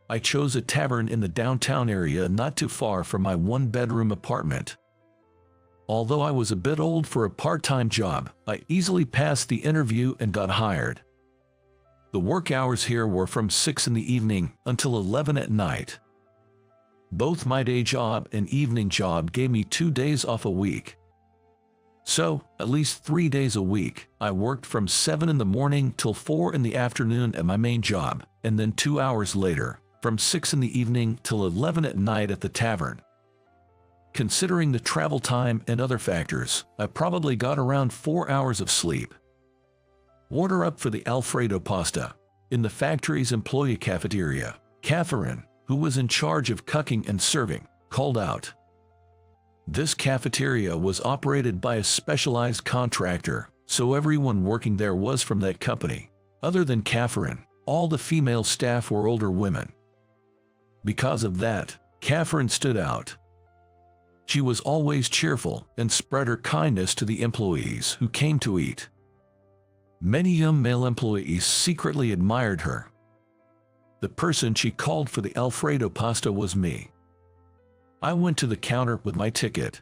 I chose a tavern in the downtown area not too far from my one-bedroom apartment. Although I was a bit old for a part-time job, I easily passed the interview and got hired. The work hours here were from 6 in the evening until 11 at night. Both my day job and evening job gave me 2 days off a week. So, at least 3 days a week, I worked from 7 in the morning till 4 in the afternoon at my main job, and then 2 hours later, from 6 in the evening till 11 at night at the tavern. Considering the travel time and other factors, I probably got around 4 hours of sleep. Order up for the Alfredo pasta. In the factory's employee cafeteria, Catherine, who was in charge of cooking and serving, called out. This cafeteria was operated by a specialized contractor, so everyone working there was from that company. Other than Catherine, all the female staff were older women. Because of that, Catherine stood out. She was always cheerful and spread her kindness to the employees who came to eat. Many young male employees secretly admired her. The person she called for the Alfredo pasta was me. I went to the counter with my ticket.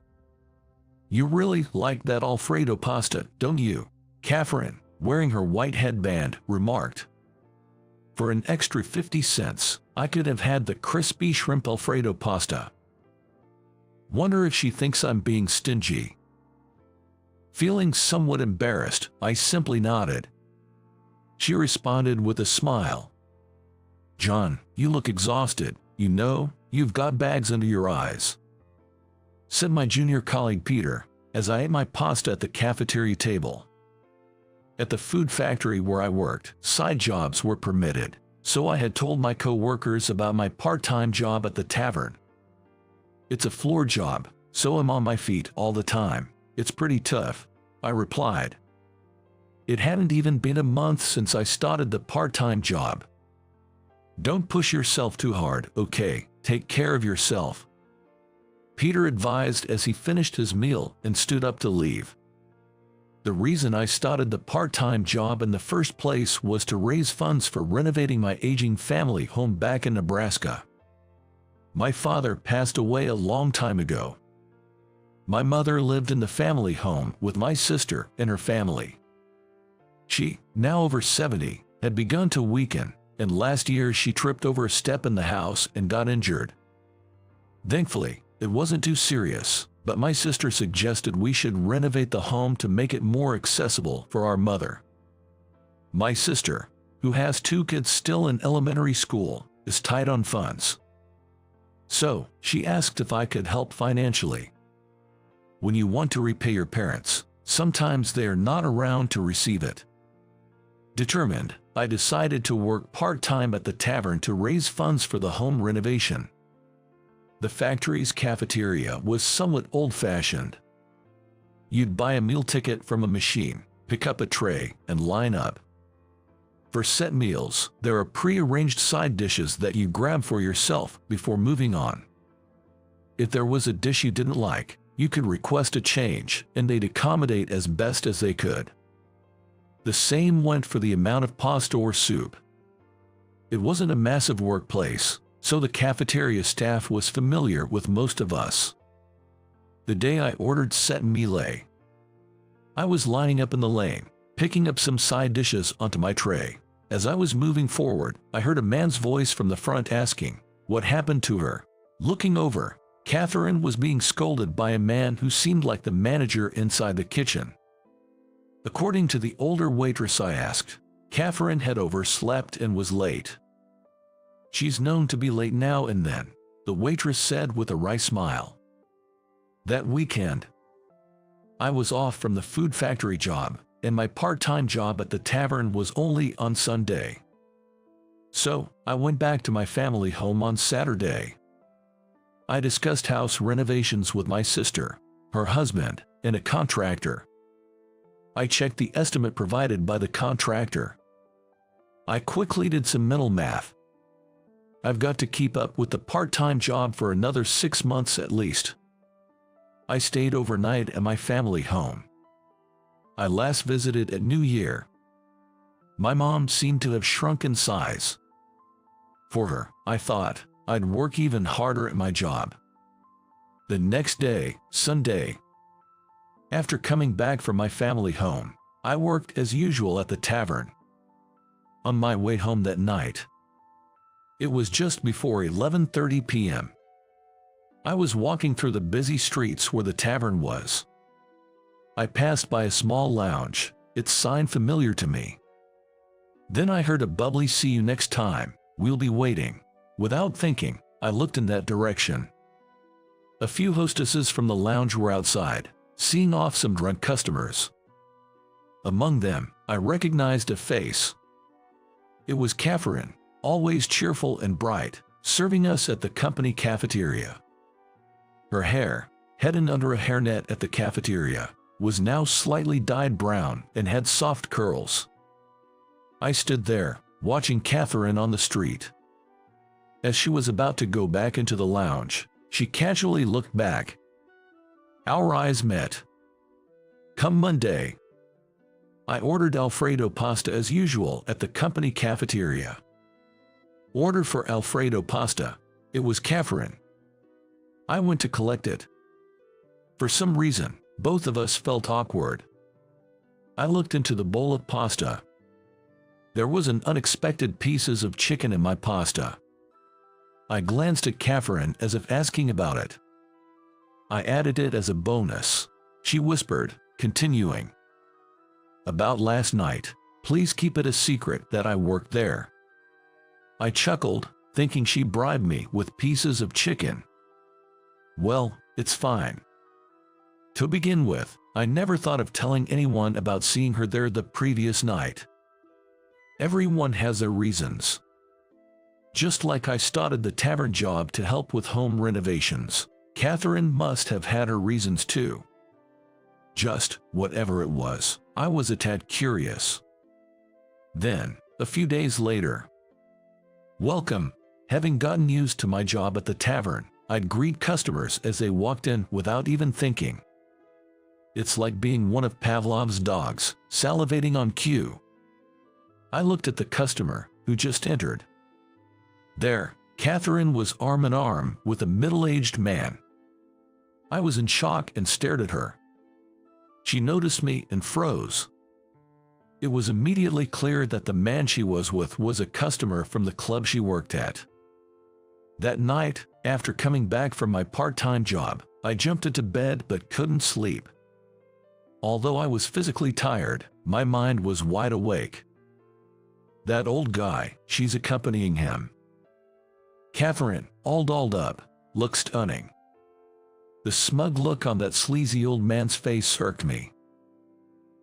"You really like that Alfredo pasta, don't you?" Catherine, wearing her white headband, remarked. For an extra 50 cents, I could have had the crispy shrimp Alfredo pasta. Wonder if she thinks I'm being stingy. Feeling somewhat embarrassed, I simply nodded. She responded with a smile. "John, you look exhausted. You know, you've got bags under your eyes," said my junior colleague Peter, as I ate my pasta at the cafeteria table. At the food factory where I worked, side jobs were permitted, so I had told my co-workers about my part-time job at the tavern. It's a floor job, so I'm on my feet all the time. It's pretty tough, I replied. It hadn't even been a month since I started the part-time job. Don't push yourself too hard, okay? Take care of yourself, Peter advised as he finished his meal and stood up to leave. The reason I started the part-time job in the first place was to raise funds for renovating my aging family home back in Nebraska. My father passed away a long time ago. My mother lived in the family home with my sister and her family. She, now over 70, had begun to weaken, and last year she tripped over a step in the house and got injured. Thankfully, it wasn't too serious, but my sister suggested we should renovate the home to make it more accessible for our mother. My sister, who has 2 kids still in elementary school, is tight on funds. So, she asked if I could help financially. When you want to repay your parents, sometimes they are not around to receive it. Determined, I decided to work part-time at the tavern to raise funds for the home renovation. The factory's cafeteria was somewhat old-fashioned. You'd buy a meal ticket from a machine, pick up a tray, and line up. For set meals, there are pre-arranged side dishes that you grab for yourself before moving on. If there was a dish you didn't like, you could request a change, and they'd accommodate as best as they could. The same went for the amount of pasta or soup. It wasn't a massive workplace, so the cafeteria staff was familiar with most of us. The day I ordered set meal, I was lining up in the lane, picking up some side dishes onto my tray. As I was moving forward, I heard a man's voice from the front asking, "What happened to her?" Looking over, Catherine was being scolded by a man who seemed like the manager inside the kitchen. According to the older waitress I asked, Catherine had overslept and was late. "She's known to be late now and then," the waitress said with a wry smile. That weekend, I was off from the food factory job, and my part-time job at the tavern was only on Sunday. So, I went back to my family home on Saturday. I discussed house renovations with my sister, her husband, and a contractor. I checked the estimate provided by the contractor. I quickly did some mental math. I've got to keep up with the part-time job for another 6 months at least. I stayed overnight at my family home. I last visited at New Year. My mom seemed to have shrunk in size. For her, I thought, I'd work even harder at my job. The next day, Sunday, after coming back from my family home, I worked as usual at the tavern. On my way home that night, it was just before 11:30 p.m. I was walking through the busy streets where the tavern was. I passed by a small lounge, its sign familiar to me. Then I heard a bubbly "See you next time, we'll be waiting." Without thinking, I looked in that direction. A few hostesses from the lounge were outside, seeing off some drunk customers. Among them, I recognized a face. It was Catherine, always cheerful and bright, serving us at the company cafeteria. Her hair, hidden under a hairnet at the cafeteria, was now slightly dyed brown and had soft curls. I stood there, watching Catherine on the street. As she was about to go back into the lounge, she casually looked back. Our eyes met. Come Monday, I ordered Alfredo pasta as usual at the company cafeteria. Order for Alfredo pasta. It was Catherine. I went to collect it. For some reason, both of us felt awkward. I looked into the bowl of pasta. There was an unexpected pieces of chicken in my pasta. I glanced at Catherine as if asking about it. I added it as a bonus. She whispered, continuing. About last night, please keep it a secret that I worked there. I chuckled, thinking she bribed me with pieces of chicken. Well, it's fine. To begin with, I never thought of telling anyone about seeing her there the previous night. Everyone has their reasons. Just like I started the tavern job to help with home renovations, Catherine must have had her reasons too. Just, whatever it was, I was a tad curious. Then, a few days later. Welcome. Having gotten used to my job at the tavern, I'd greet customers as they walked in without even thinking. It's like being one of Pavlov's dogs, salivating on cue. I looked at the customer, who just entered. There, Catherine was arm in arm with a middle-aged man. I was in shock and stared at her. She noticed me and froze. It was immediately clear that the man she was with was a customer from the club she worked at. That night, after coming back from my part-time job, I jumped into bed but couldn't sleep. Although I was physically tired, my mind was wide awake. That old guy, she's accompanying him. Catherine, all dolled up, looked stunning. The smug look on that sleazy old man's face irked me.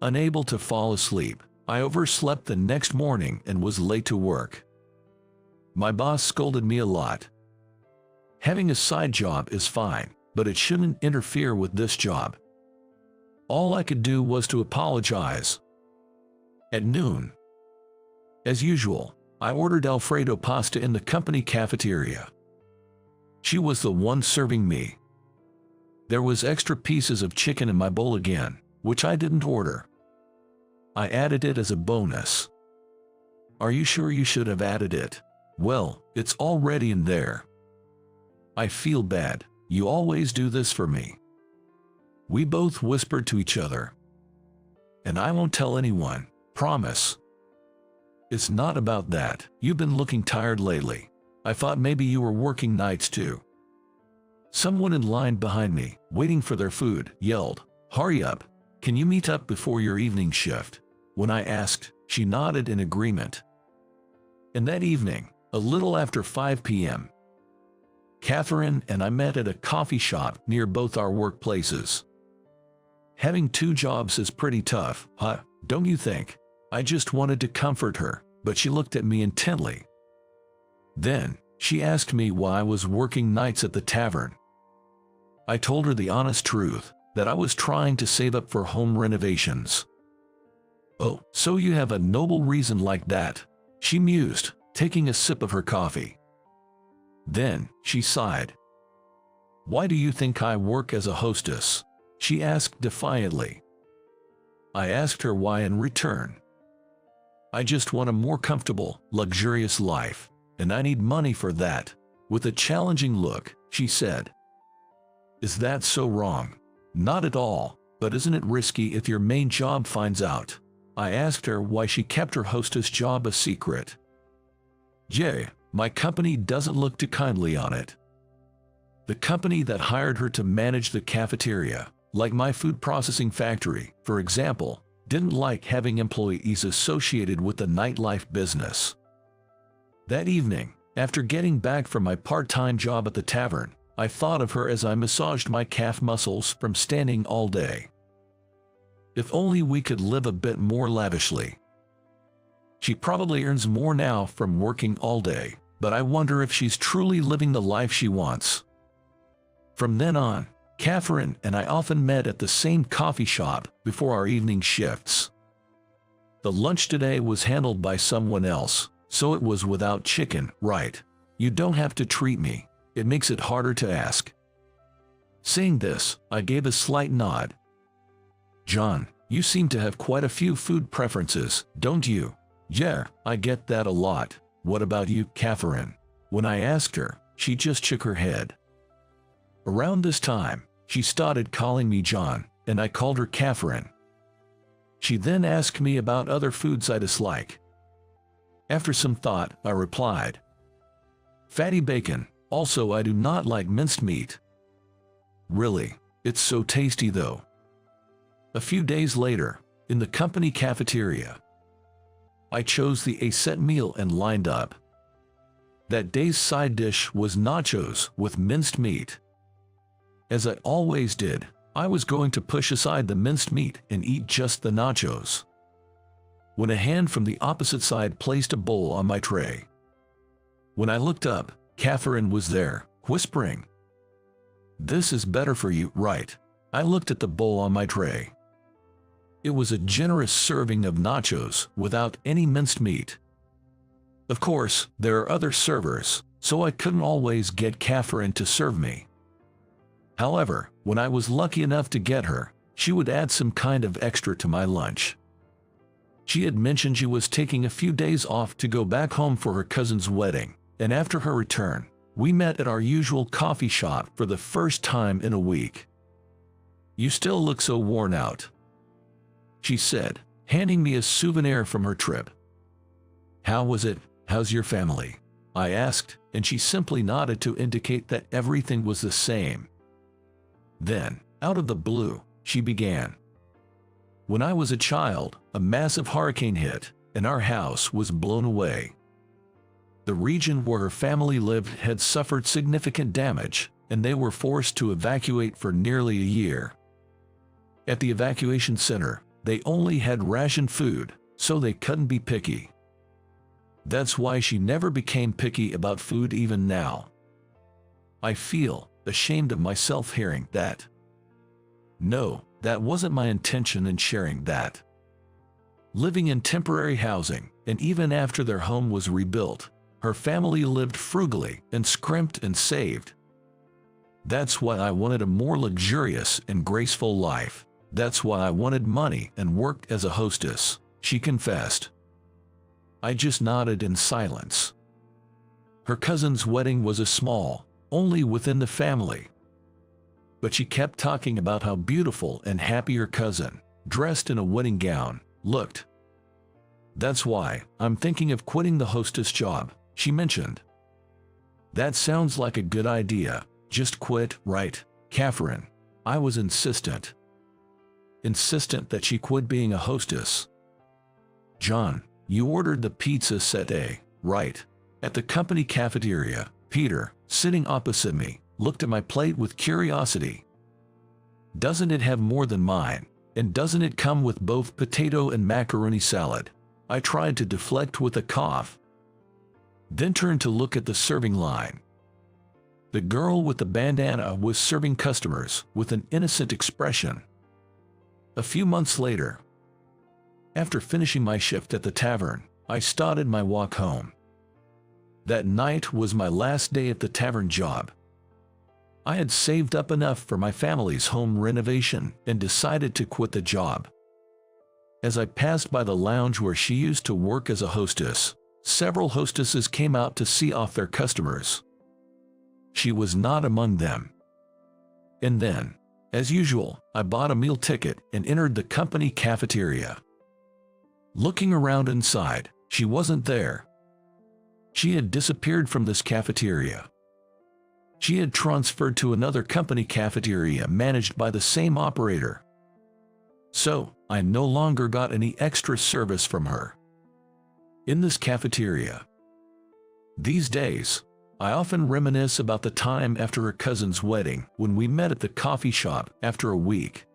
Unable to fall asleep, I overslept the next morning and was late to work. My boss scolded me a lot. Having a side job is fine, but it shouldn't interfere with this job. All I could do was to apologize. At noon, as usual, I ordered Alfredo pasta in the company cafeteria. She was the one serving me. There was extra pieces of chicken in my bowl again, which I didn't order. I added it as a bonus. Are you sure you should have added it? Well, it's already in there. I feel bad. You always do this for me. We both whispered to each other. And I won't tell anyone, promise. It's not about that. You've been looking tired lately. I thought maybe you were working nights too. Someone in line behind me, waiting for their food, yelled, "Hurry up! Can you meet up before your evening shift?" When I asked, she nodded in agreement. And that evening, a little after 5 p.m., Catherine and I met at a coffee shop near both our workplaces. Having two jobs is pretty tough, huh? Don't you think? I just wanted to comfort her, but she looked at me intently. Then, she asked me why I was working nights at the tavern. I told her the honest truth, that I was trying to save up for home renovations. Oh, so you have a noble reason like that, she mused, taking a sip of her coffee. Then, she sighed. Why do you think I work as a hostess? She asked defiantly. I asked her why in return. I just want a more comfortable, luxurious life, and I need money for that. With a challenging look, she said. Is that so wrong? Not at all, but isn't it risky if your main job finds out? I asked her why she kept her hostess job a secret. Yeah, my company doesn't look too kindly on it. The company that hired her to manage the cafeteria, like my food processing factory, for example, didn't like having employees associated with the nightlife business. That evening, after getting back from my part-time job at the tavern, I thought of her as I massaged my calf muscles from standing all day. If only we could live a bit more lavishly. She probably earns more now from working all day, but I wonder if she's truly living the life she wants. From then on, Catherine and I often met at the same coffee shop before our evening shifts. The lunch today was handled by someone else, so it was without chicken, right? You don't have to treat me. It makes it harder to ask. Saying this, I gave a slight nod. John, you seem to have quite a few food preferences, don't you? Yeah, I get that a lot. What about you, Catherine? When I asked her, she just shook her head. Around this time, she started calling me John, and I called her Catherine. She then asked me about other foods I dislike. After some thought, I replied, fatty bacon. Also, I do not like minced meat. Really, it's so tasty though. A few days later, in the company cafeteria, I chose the A-set meal and lined up. That day's side dish was nachos with minced meat. As I always did, I was going to push aside the minced meat and eat just the nachos, when a hand from the opposite side placed a bowl on my tray. When I looked up, Catherine was there, whispering, "This is better for you, right?" I looked at the bowl on my tray. It was a generous serving of nachos without any minced meat. Of course, there are other servers, so I couldn't always get Catherine to serve me. However, when I was lucky enough to get her, she would add some kind of extra to my lunch. She had mentioned she was taking a few days off to go back home for her cousin's wedding, and after her return, we met at our usual coffee shop for the first time in a week. "You still look so worn out," she said, handing me a souvenir from her trip. "How was it? How's your family?" I asked, and she simply nodded to indicate that everything was the same. Then, out of the blue, she began. "When I was a child, a massive hurricane hit, and our house was blown away. The region where her family lived had suffered significant damage, and they were forced to evacuate for nearly a year. At the evacuation center, they only had rationed food, so they couldn't be picky. That's why she never became picky about food even now." I feel ashamed of myself hearing that. No, that wasn't my intention in sharing that. Living in temporary housing, and even after their home was rebuilt, her family lived frugally and scrimped and saved. That's why I wanted a more luxurious and graceful life. That's why I wanted money and worked as a hostess, she confessed. I just nodded in silence. Her cousin's wedding was a small, only within the family. But she kept talking about how beautiful and happy her cousin, dressed in a wedding gown, looked. "That's why I'm thinking of quitting the hostess job," she mentioned. "That sounds like a good idea. Just quit, right, Catherine?" I was insistent. Insistent that she quit being a hostess. "John, you ordered the pizza set A, right?" At the company cafeteria, Peter, sitting opposite me, looked at my plate with curiosity. "Doesn't it have more than mine? And doesn't it come with both potato and macaroni salad?" I tried to deflect with a cough, then turned to look at the serving line. The girl with the bandana was serving customers with an innocent expression. A few months later, after finishing my shift at the tavern, I started my walk home. That night was my last day at the tavern job. I had saved up enough for my family's home renovation and decided to quit the job. As I passed by the lounge where she used to work as a hostess, several hostesses came out to see off their customers. She was not among them. And then, as usual, I bought a meal ticket and entered the company cafeteria. Looking around inside, she wasn't there. She had disappeared from this cafeteria. She had transferred to another company cafeteria managed by the same operator. So, I no longer got any extra service from her. In this cafeteria, these days, I often reminisce about the time after her cousin's wedding when we met at the coffee shop after a week.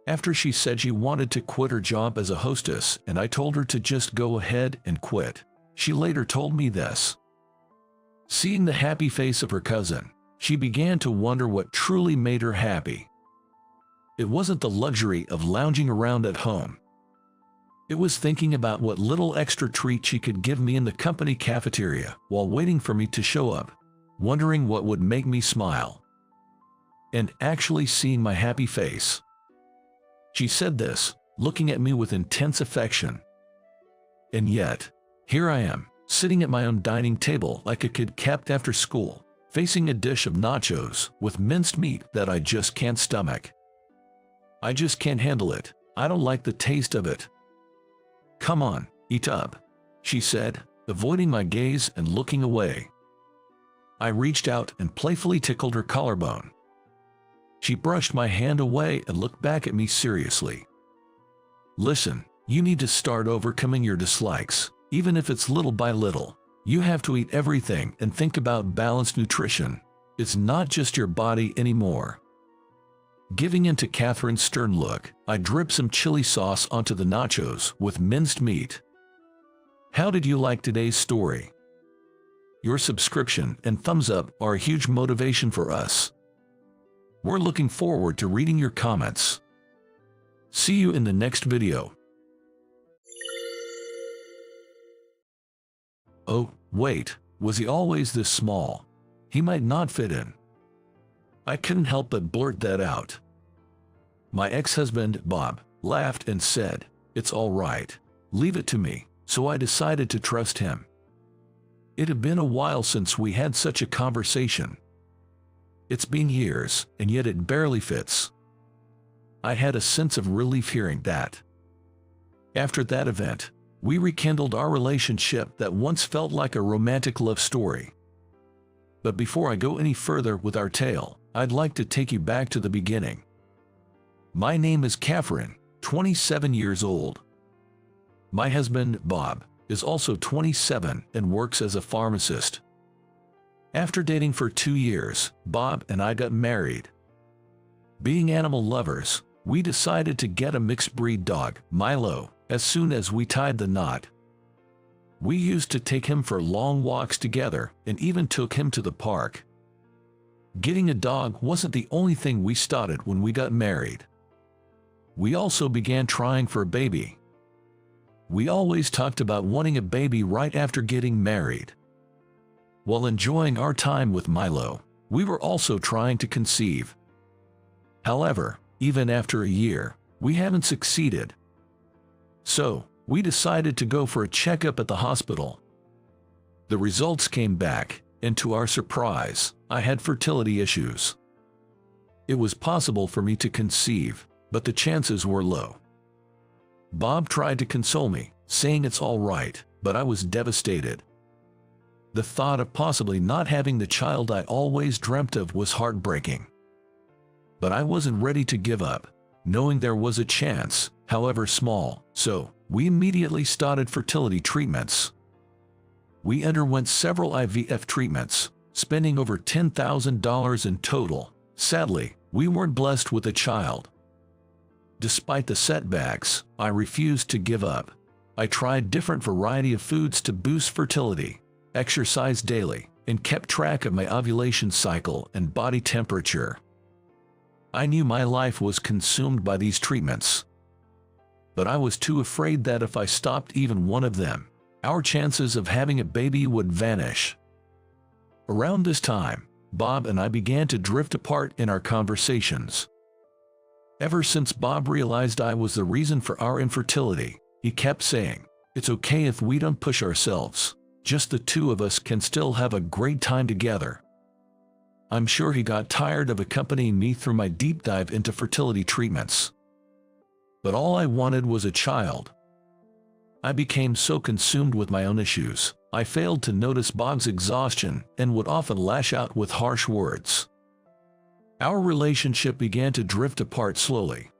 After she said she wanted to quit her job as a hostess and I told her to just go ahead and quit, she later told me this. Seeing the happy face of her cousin, she began to wonder what truly made her happy. It wasn't the luxury of lounging around at home. It was thinking about what little extra treat she could give me in the company cafeteria while waiting for me to show up, wondering what would make me smile. And actually seeing my happy face. She said this, looking at me with intense affection. And yet, here I am, sitting at my own dining table like a kid kept after school, facing a dish of nachos with minced meat that I just can't stomach. I just can't handle it. I don't like the taste of it. "Come on, eat up," she said, avoiding my gaze and looking away. I reached out and playfully tickled her collarbone. She brushed my hand away and looked back at me seriously. "Listen, you need to start overcoming your dislikes, even if it's little by little. You have to eat everything and think about balanced nutrition. It's not just your body anymore. Giving in to Catherine's stern look, I dripped some chili sauce onto the nachos with minced meat. How did you like today's story? Your subscription and thumbs up are a huge motivation for us. We're looking forward to reading your comments. See you in the next video. Oh, wait, was he always this small? He might not fit in. I couldn't help but blurt that out. My ex-husband, Bob, laughed and said, "It's all right. Leave it to me," so I decided to trust him. It had been a while since we had such a conversation. It's been years, and yet it barely fits. I had a sense of relief hearing that. After that event, we rekindled our relationship that once felt like a romantic love story. But before I go any further with our tale, I'd like to take you back to the beginning. My name is Catherine, 27 years old. My husband, Bob, is also 27 and works as a pharmacist. After dating for 2 years, Bob and I got married. Being animal lovers, we decided to get a mixed-breed dog, Milo, as soon as we tied the knot. We used to take him for long walks together and even took him to the park. Getting a dog wasn't the only thing we started when we got married. We also began trying for a baby. We always talked about wanting a baby right after getting married. While enjoying our time with Milo, we were also trying to conceive. However, even after a year, we haven't succeeded. So, we decided to go for a checkup at the hospital. The results came back, and to our surprise, I had fertility issues. It was possible for me to conceive, but the chances were low. Bob tried to console me, saying it's all right, but I was devastated. The thought of possibly not having the child I always dreamt of was heartbreaking. But I wasn't ready to give up, knowing there was a chance, however small, so we immediately started fertility treatments. We underwent several IVF treatments, spending over $10,000 in total. Sadly, we weren't blessed with a child. Despite the setbacks, I refused to give up. I tried different variety of foods to boost fertility, exercised daily, and kept track of my ovulation cycle and body temperature. I knew my life was consumed by these treatments. But I was too afraid that if I stopped even one of them, our chances of having a baby would vanish. Around this time, Bob and I began to drift apart in our conversations. Ever since Bob realized I was the reason for our infertility, he kept saying, "It's okay if we don't push ourselves. Just the two of us can still have a great time together." I'm sure he got tired of accompanying me through my deep dive into fertility treatments. But all I wanted was a child. I became so consumed with my own issues, I failed to notice Bob's exhaustion and would often lash out with harsh words. Our relationship began to drift apart slowly.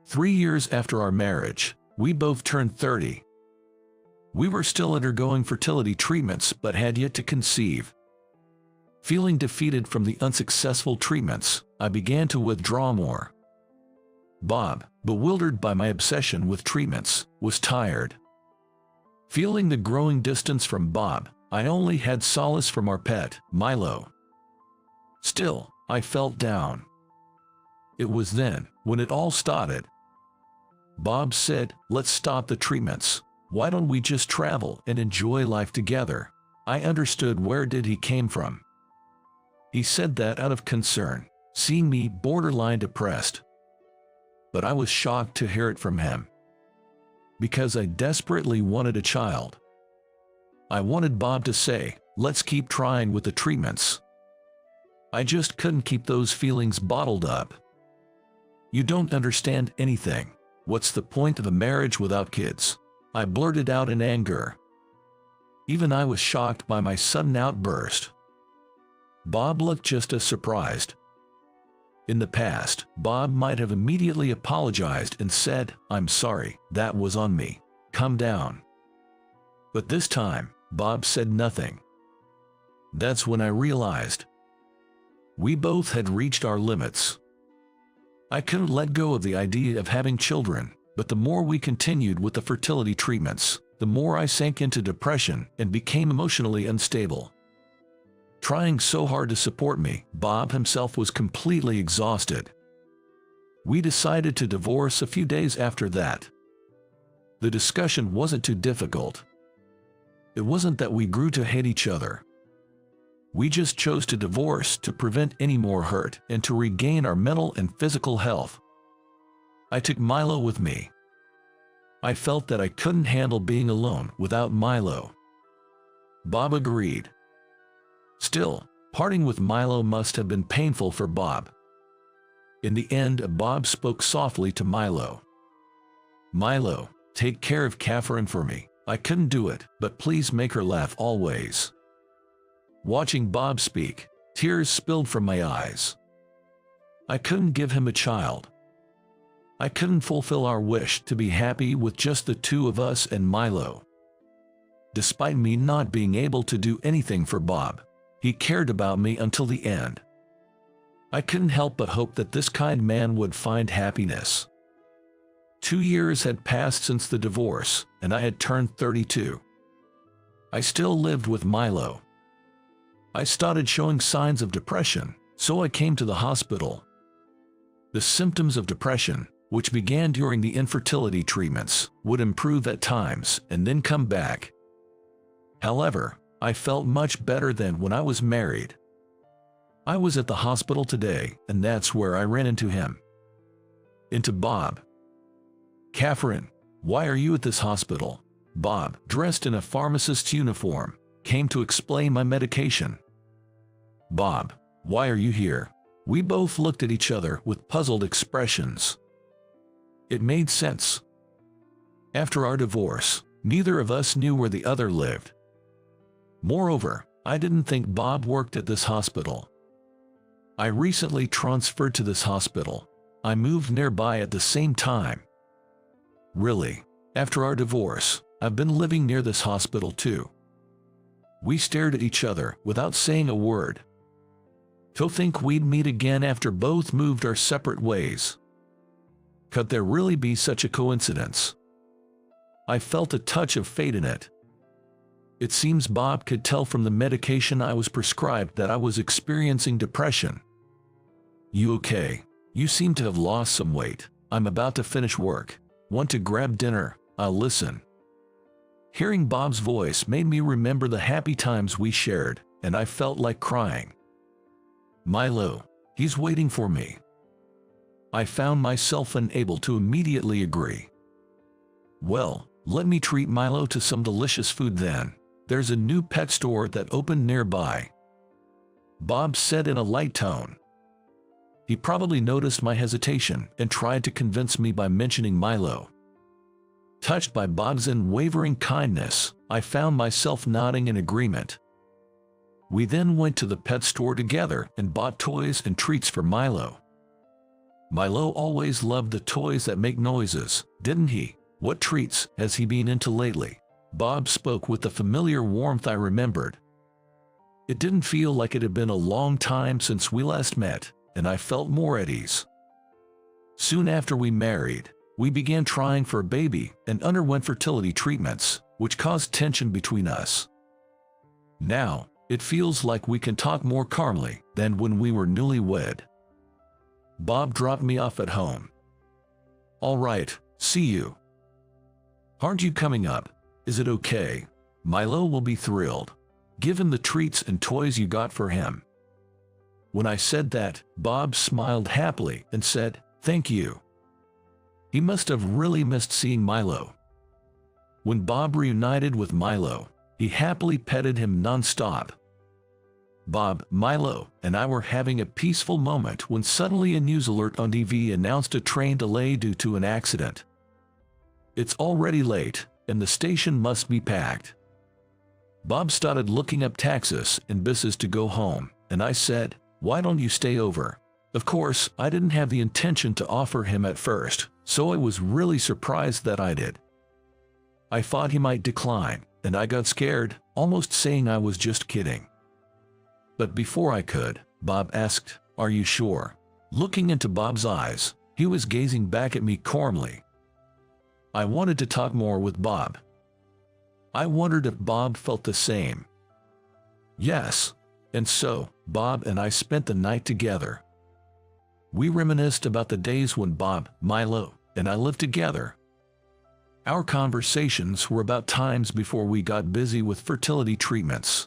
3 years after our marriage, we both turned 30. We were still undergoing fertility treatments but had yet to conceive. Feeling defeated from the unsuccessful treatments, I began to withdraw more. Bob, bewildered by my obsession with treatments, was tired. Feeling the growing distance from Bob, I only had solace from our pet, Milo. Still, I felt down. It was then, when it all started. Bob said, "Let's stop the treatments. Why don't we just travel and enjoy life together?" I understood where did he came from. He said that out of concern, seeing me borderline depressed. But I was shocked to hear it from him. Because I desperately wanted a child. I wanted Bob to say, "Let's keep trying with the treatments." I just couldn't keep those feelings bottled up. "You don't understand anything. What's the point of a marriage without kids?" I blurted out in anger. Even I was shocked by my sudden outburst. Bob looked just as surprised. In the past, Bob might have immediately apologized and said, "I'm sorry, that was on me. Calm down." But this time, Bob said nothing. That's when I realized we both had reached our limits. I couldn't let go of the idea of having children, but the more we continued with the fertility treatments, the more I sank into depression and became emotionally unstable. Trying so hard to support me, Bob himself was completely exhausted. We decided to divorce a few days after that. The discussion wasn't too difficult. It wasn't that we grew to hate each other. We just chose to divorce to prevent any more hurt and to regain our mental and physical health. I took Milo with me. I felt that I couldn't handle being alone without Milo. Bob agreed. Still, parting with Milo must have been painful for Bob. In the end, Bob spoke softly to Milo. "Milo, take care of Catherine for me. I couldn't do it, but please make her laugh always." Watching Bob speak, tears spilled from my eyes. I couldn't give him a child. I couldn't fulfill our wish to be happy with just the two of us and Milo. Despite me not being able to do anything for Bob, he cared about me until the end. I couldn't help but hope that this kind man would find happiness. 2 years had passed since the divorce, and I had turned 32. I still lived with Milo. I started showing signs of depression, so I came to the hospital. The symptoms of depression, which began during the infertility treatments, would improve at times and then come back. However, I felt much better than when I was married. I was at the hospital today, and that's where I ran into him. Into Bob. "Catherine, why are you at this hospital?" Bob, dressed in a pharmacist's uniform, came to explain my medication. "Bob, why are you here?" We both looked at each other with puzzled expressions. It made sense. After our divorce, neither of us knew where the other lived. Moreover, I didn't think Bob worked at this hospital. I recently transferred to this hospital. I moved nearby at the same time. Really, after our divorce, I've been living near this hospital too. We stared at each other without saying a word. To think we'd meet again after both moved our separate ways. Could there really be such a coincidence? I felt a touch of fate in it. It seems Bob could tell from the medication I was prescribed that I was experiencing depression. "You okay? You seem to have lost some weight. I'm about to finish work. Want to grab dinner? I'll listen." Hearing Bob's voice made me remember the happy times we shared, and I felt like crying. "Milo, he's waiting for me." I found myself unable to immediately agree. "Well, let me treat Milo to some delicious food then. There's a new pet store that opened nearby," Bob said in a light tone. He probably noticed my hesitation and tried to convince me by mentioning Milo. Touched by Bob's unwavering kindness, I found myself nodding in agreement. We then went to the pet store together and bought toys and treats for Milo. Milo always loved the toys that make noises, didn't he? "What treats has he been into lately?" Bob spoke with the familiar warmth I remembered. It didn't feel like it had been a long time since we last met, and I felt more at ease. Soon after we married, we began trying for a baby and underwent fertility treatments, which caused tension between us. Now, it feels like we can talk more calmly than when we were newlywed. Bob dropped me off at home. "All right, see you." "Aren't you coming up? Is it okay? Milo will be thrilled. Give him the treats and toys you got for him." When I said that, Bob smiled happily and said, "Thank you." He must have really missed seeing Milo. When Bob reunited with Milo, he happily petted him non-stop. Bob, Milo, and I were having a peaceful moment when suddenly a news alert on TV announced a train delay due to an accident. It's already late, and the station must be packed. Bob started looking up taxis and buses to go home, and I said, "Why don't you stay over?" Of course, I didn't have the intention to offer him at first, so I was really surprised that I did. I thought he might decline, and I got scared, almost saying I was just kidding. But before I could, Bob asked, "Are you sure?" Looking into Bob's eyes, He was gazing back at me calmly. I wanted to talk more with Bob. I wondered if Bob felt the same. Yes, and so, Bob and I spent the night together. We reminisced about the days when Bob, Milo, and I lived together. Our conversations were about times before we got busy with fertility treatments.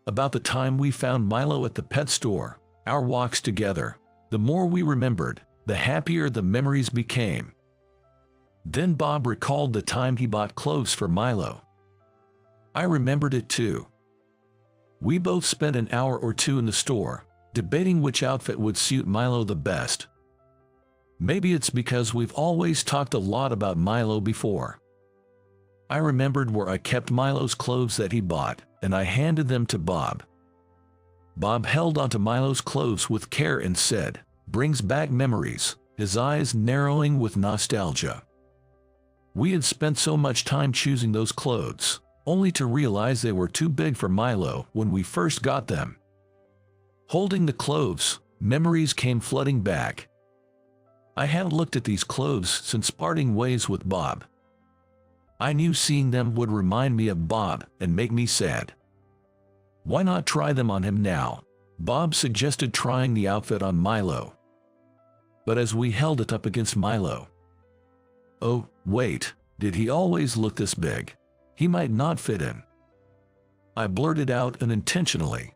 About the time we found Milo at the pet store, our walks together. The more we remembered, the happier the memories became. Then Bob recalled the time he bought clothes for Milo. I remembered it too. We both spent an hour or two in the store, debating which outfit would suit Milo the best. Maybe it's because we've always talked a lot about Milo before. I remembered where I kept Milo's clothes that he bought, and I handed them to Bob. Bob held onto Milo's clothes with care and said, "Brings back memories," his eyes narrowing with nostalgia. We had spent so much time choosing those clothes, only to realize they were too big for Milo when we first got them. Holding the clothes, memories came flooding back. I hadn't looked at these clothes since parting ways with Bob. I knew seeing them would remind me of Bob and make me sad. Why not try them on him now? Bob suggested trying the outfit on Milo. But as we held it up against Milo, "Oh, wait, did he always look this big? He might not fit in." I blurted out unintentionally.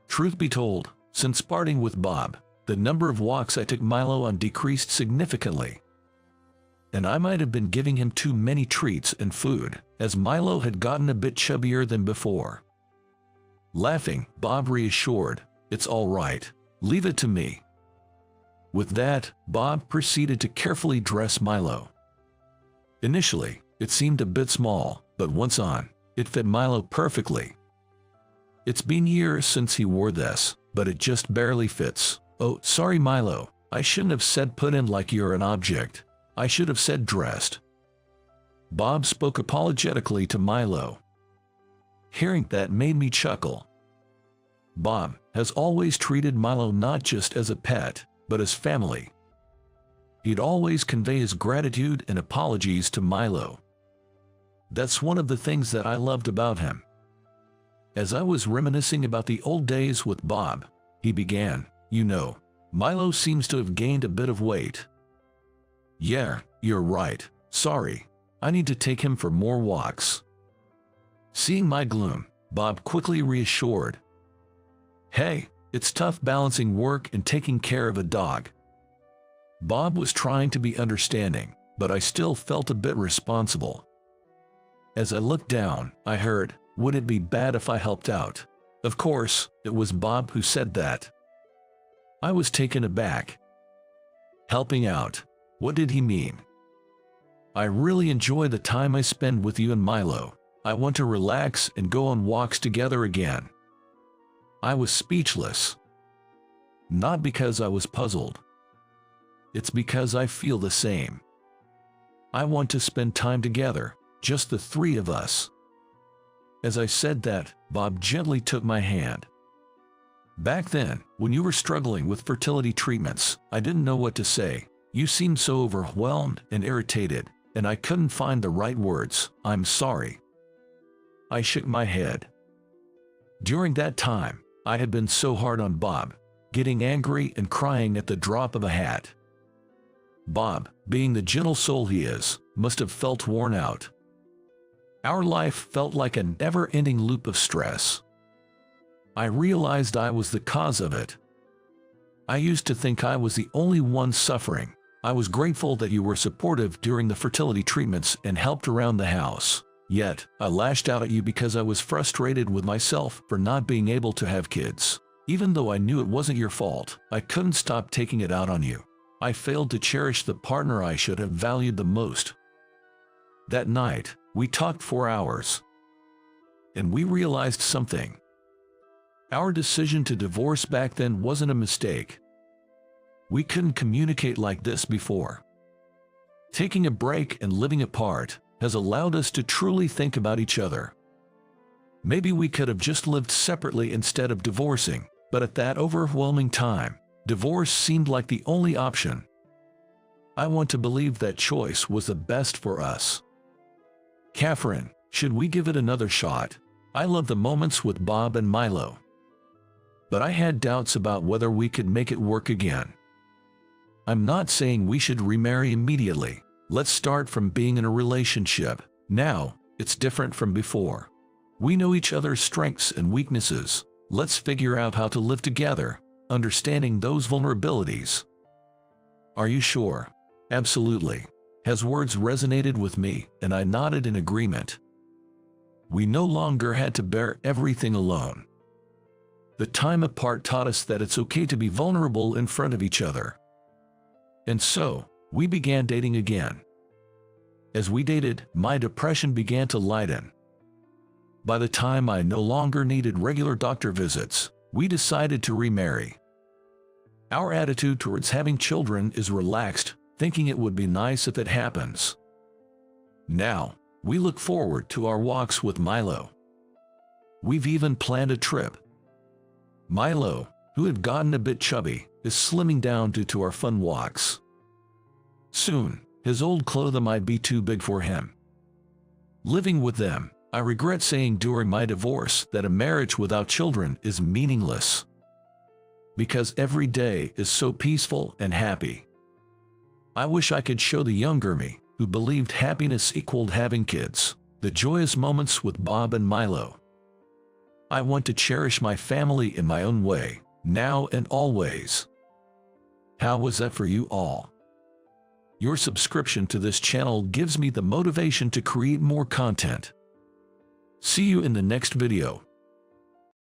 Truth be told, since parting with Bob, the number of walks I took Milo on decreased significantly. And I might have been giving him too many treats and food, as Milo had gotten a bit chubbier than before. Laughing, Bob reassured, "It's all right. Leave it to me." With that, Bob proceeded to carefully dress Milo. Initially, it seemed a bit small, but once on, it fit Milo perfectly. It's been years since he wore this, but it just barely fits. "Oh, sorry Milo, I shouldn't have said put in like you're an object. I should have said dressed." Bob spoke apologetically to Milo. Hearing that made me chuckle. Bob has always treated Milo not just as a pet, but as family. He'd always convey his gratitude and apologies to Milo. That's one of the things that I loved about him. As I was reminiscing about the old days with Bob, he began, "You know, Milo seems to have gained a bit of weight." "Yeah, you're right. Sorry. I need to take him for more walks." Seeing my gloom, Bob quickly reassured, "Hey, it's tough balancing work and taking care of a dog." Bob was trying to be understanding, but I still felt a bit responsible. As I looked down, I heard, "Would it be bad if I helped out?" Of course, it was Bob who said that. I was taken aback. Helping out? What did he mean? "I really enjoy the time I spend with you and Milo. I want to relax and go on walks together again." I was speechless. Not because I was puzzled. It's because I feel the same. I want to spend time together, just the three of us. As I said that, Bob gently took my hand. "Back then, when you were struggling with fertility treatments, I didn't know what to say. You seemed so overwhelmed and irritated, and I couldn't find the right words. I'm sorry." I shook my head. During that time, I had been so hard on Bob, getting angry and crying at the drop of a hat. Bob, being the gentle soul he is, must have felt worn out. Our life felt like a never-ending loop of stress. I realized I was the cause of it. I used to think I was the only one suffering. I was grateful that you were supportive during the fertility treatments and helped around the house. Yet, I lashed out at you because I was frustrated with myself for not being able to have kids. Even though I knew it wasn't your fault, I couldn't stop taking it out on you. I failed to cherish the partner I should have valued the most. That night, we talked for hours. And we realized something. Our decision to divorce back then wasn't a mistake. We couldn't communicate like this before. Taking a break and living apart has allowed us to truly think about each other. Maybe we could have just lived separately instead of divorcing, but at that overwhelming time, Divorce seemed like the only option. I want to believe that choice was the best for us. Catherine, should we give it another shot? I love the moments with Bob and Milo. But I had doubts about whether we could make it work again. I'm not saying we should remarry immediately. Let's start from being in a relationship. Now, it's different from before. We know each other's strengths and weaknesses. Let's figure out how to live together, understanding those vulnerabilities. Are you sure? Absolutely. His words resonated with me, and I nodded in agreement. We no longer had to bear everything alone. The time apart taught us that it's okay to be vulnerable in front of each other. And so, we began dating again. As we dated, my depression began to lighten. By the time I no longer needed regular doctor visits, we decided to remarry. Our attitude towards having children is relaxed, thinking it would be nice if it happens. Now, we look forward to our walks with Milo. We've even planned a trip. Milo, who had gotten a bit chubby, is slimming down due to our fun walks. Soon, his old clothes might be too big for him. Living with them, I regret saying during my divorce that a marriage without children is meaningless. Because every day is so peaceful and happy. I wish I could show the younger me, who believed happiness equaled having kids, the joyous moments with Bob and Milo. I want to cherish my family in my own way, now and always. How was that for you all? Your subscription to this channel gives me the motivation to create more content. See you in the next video.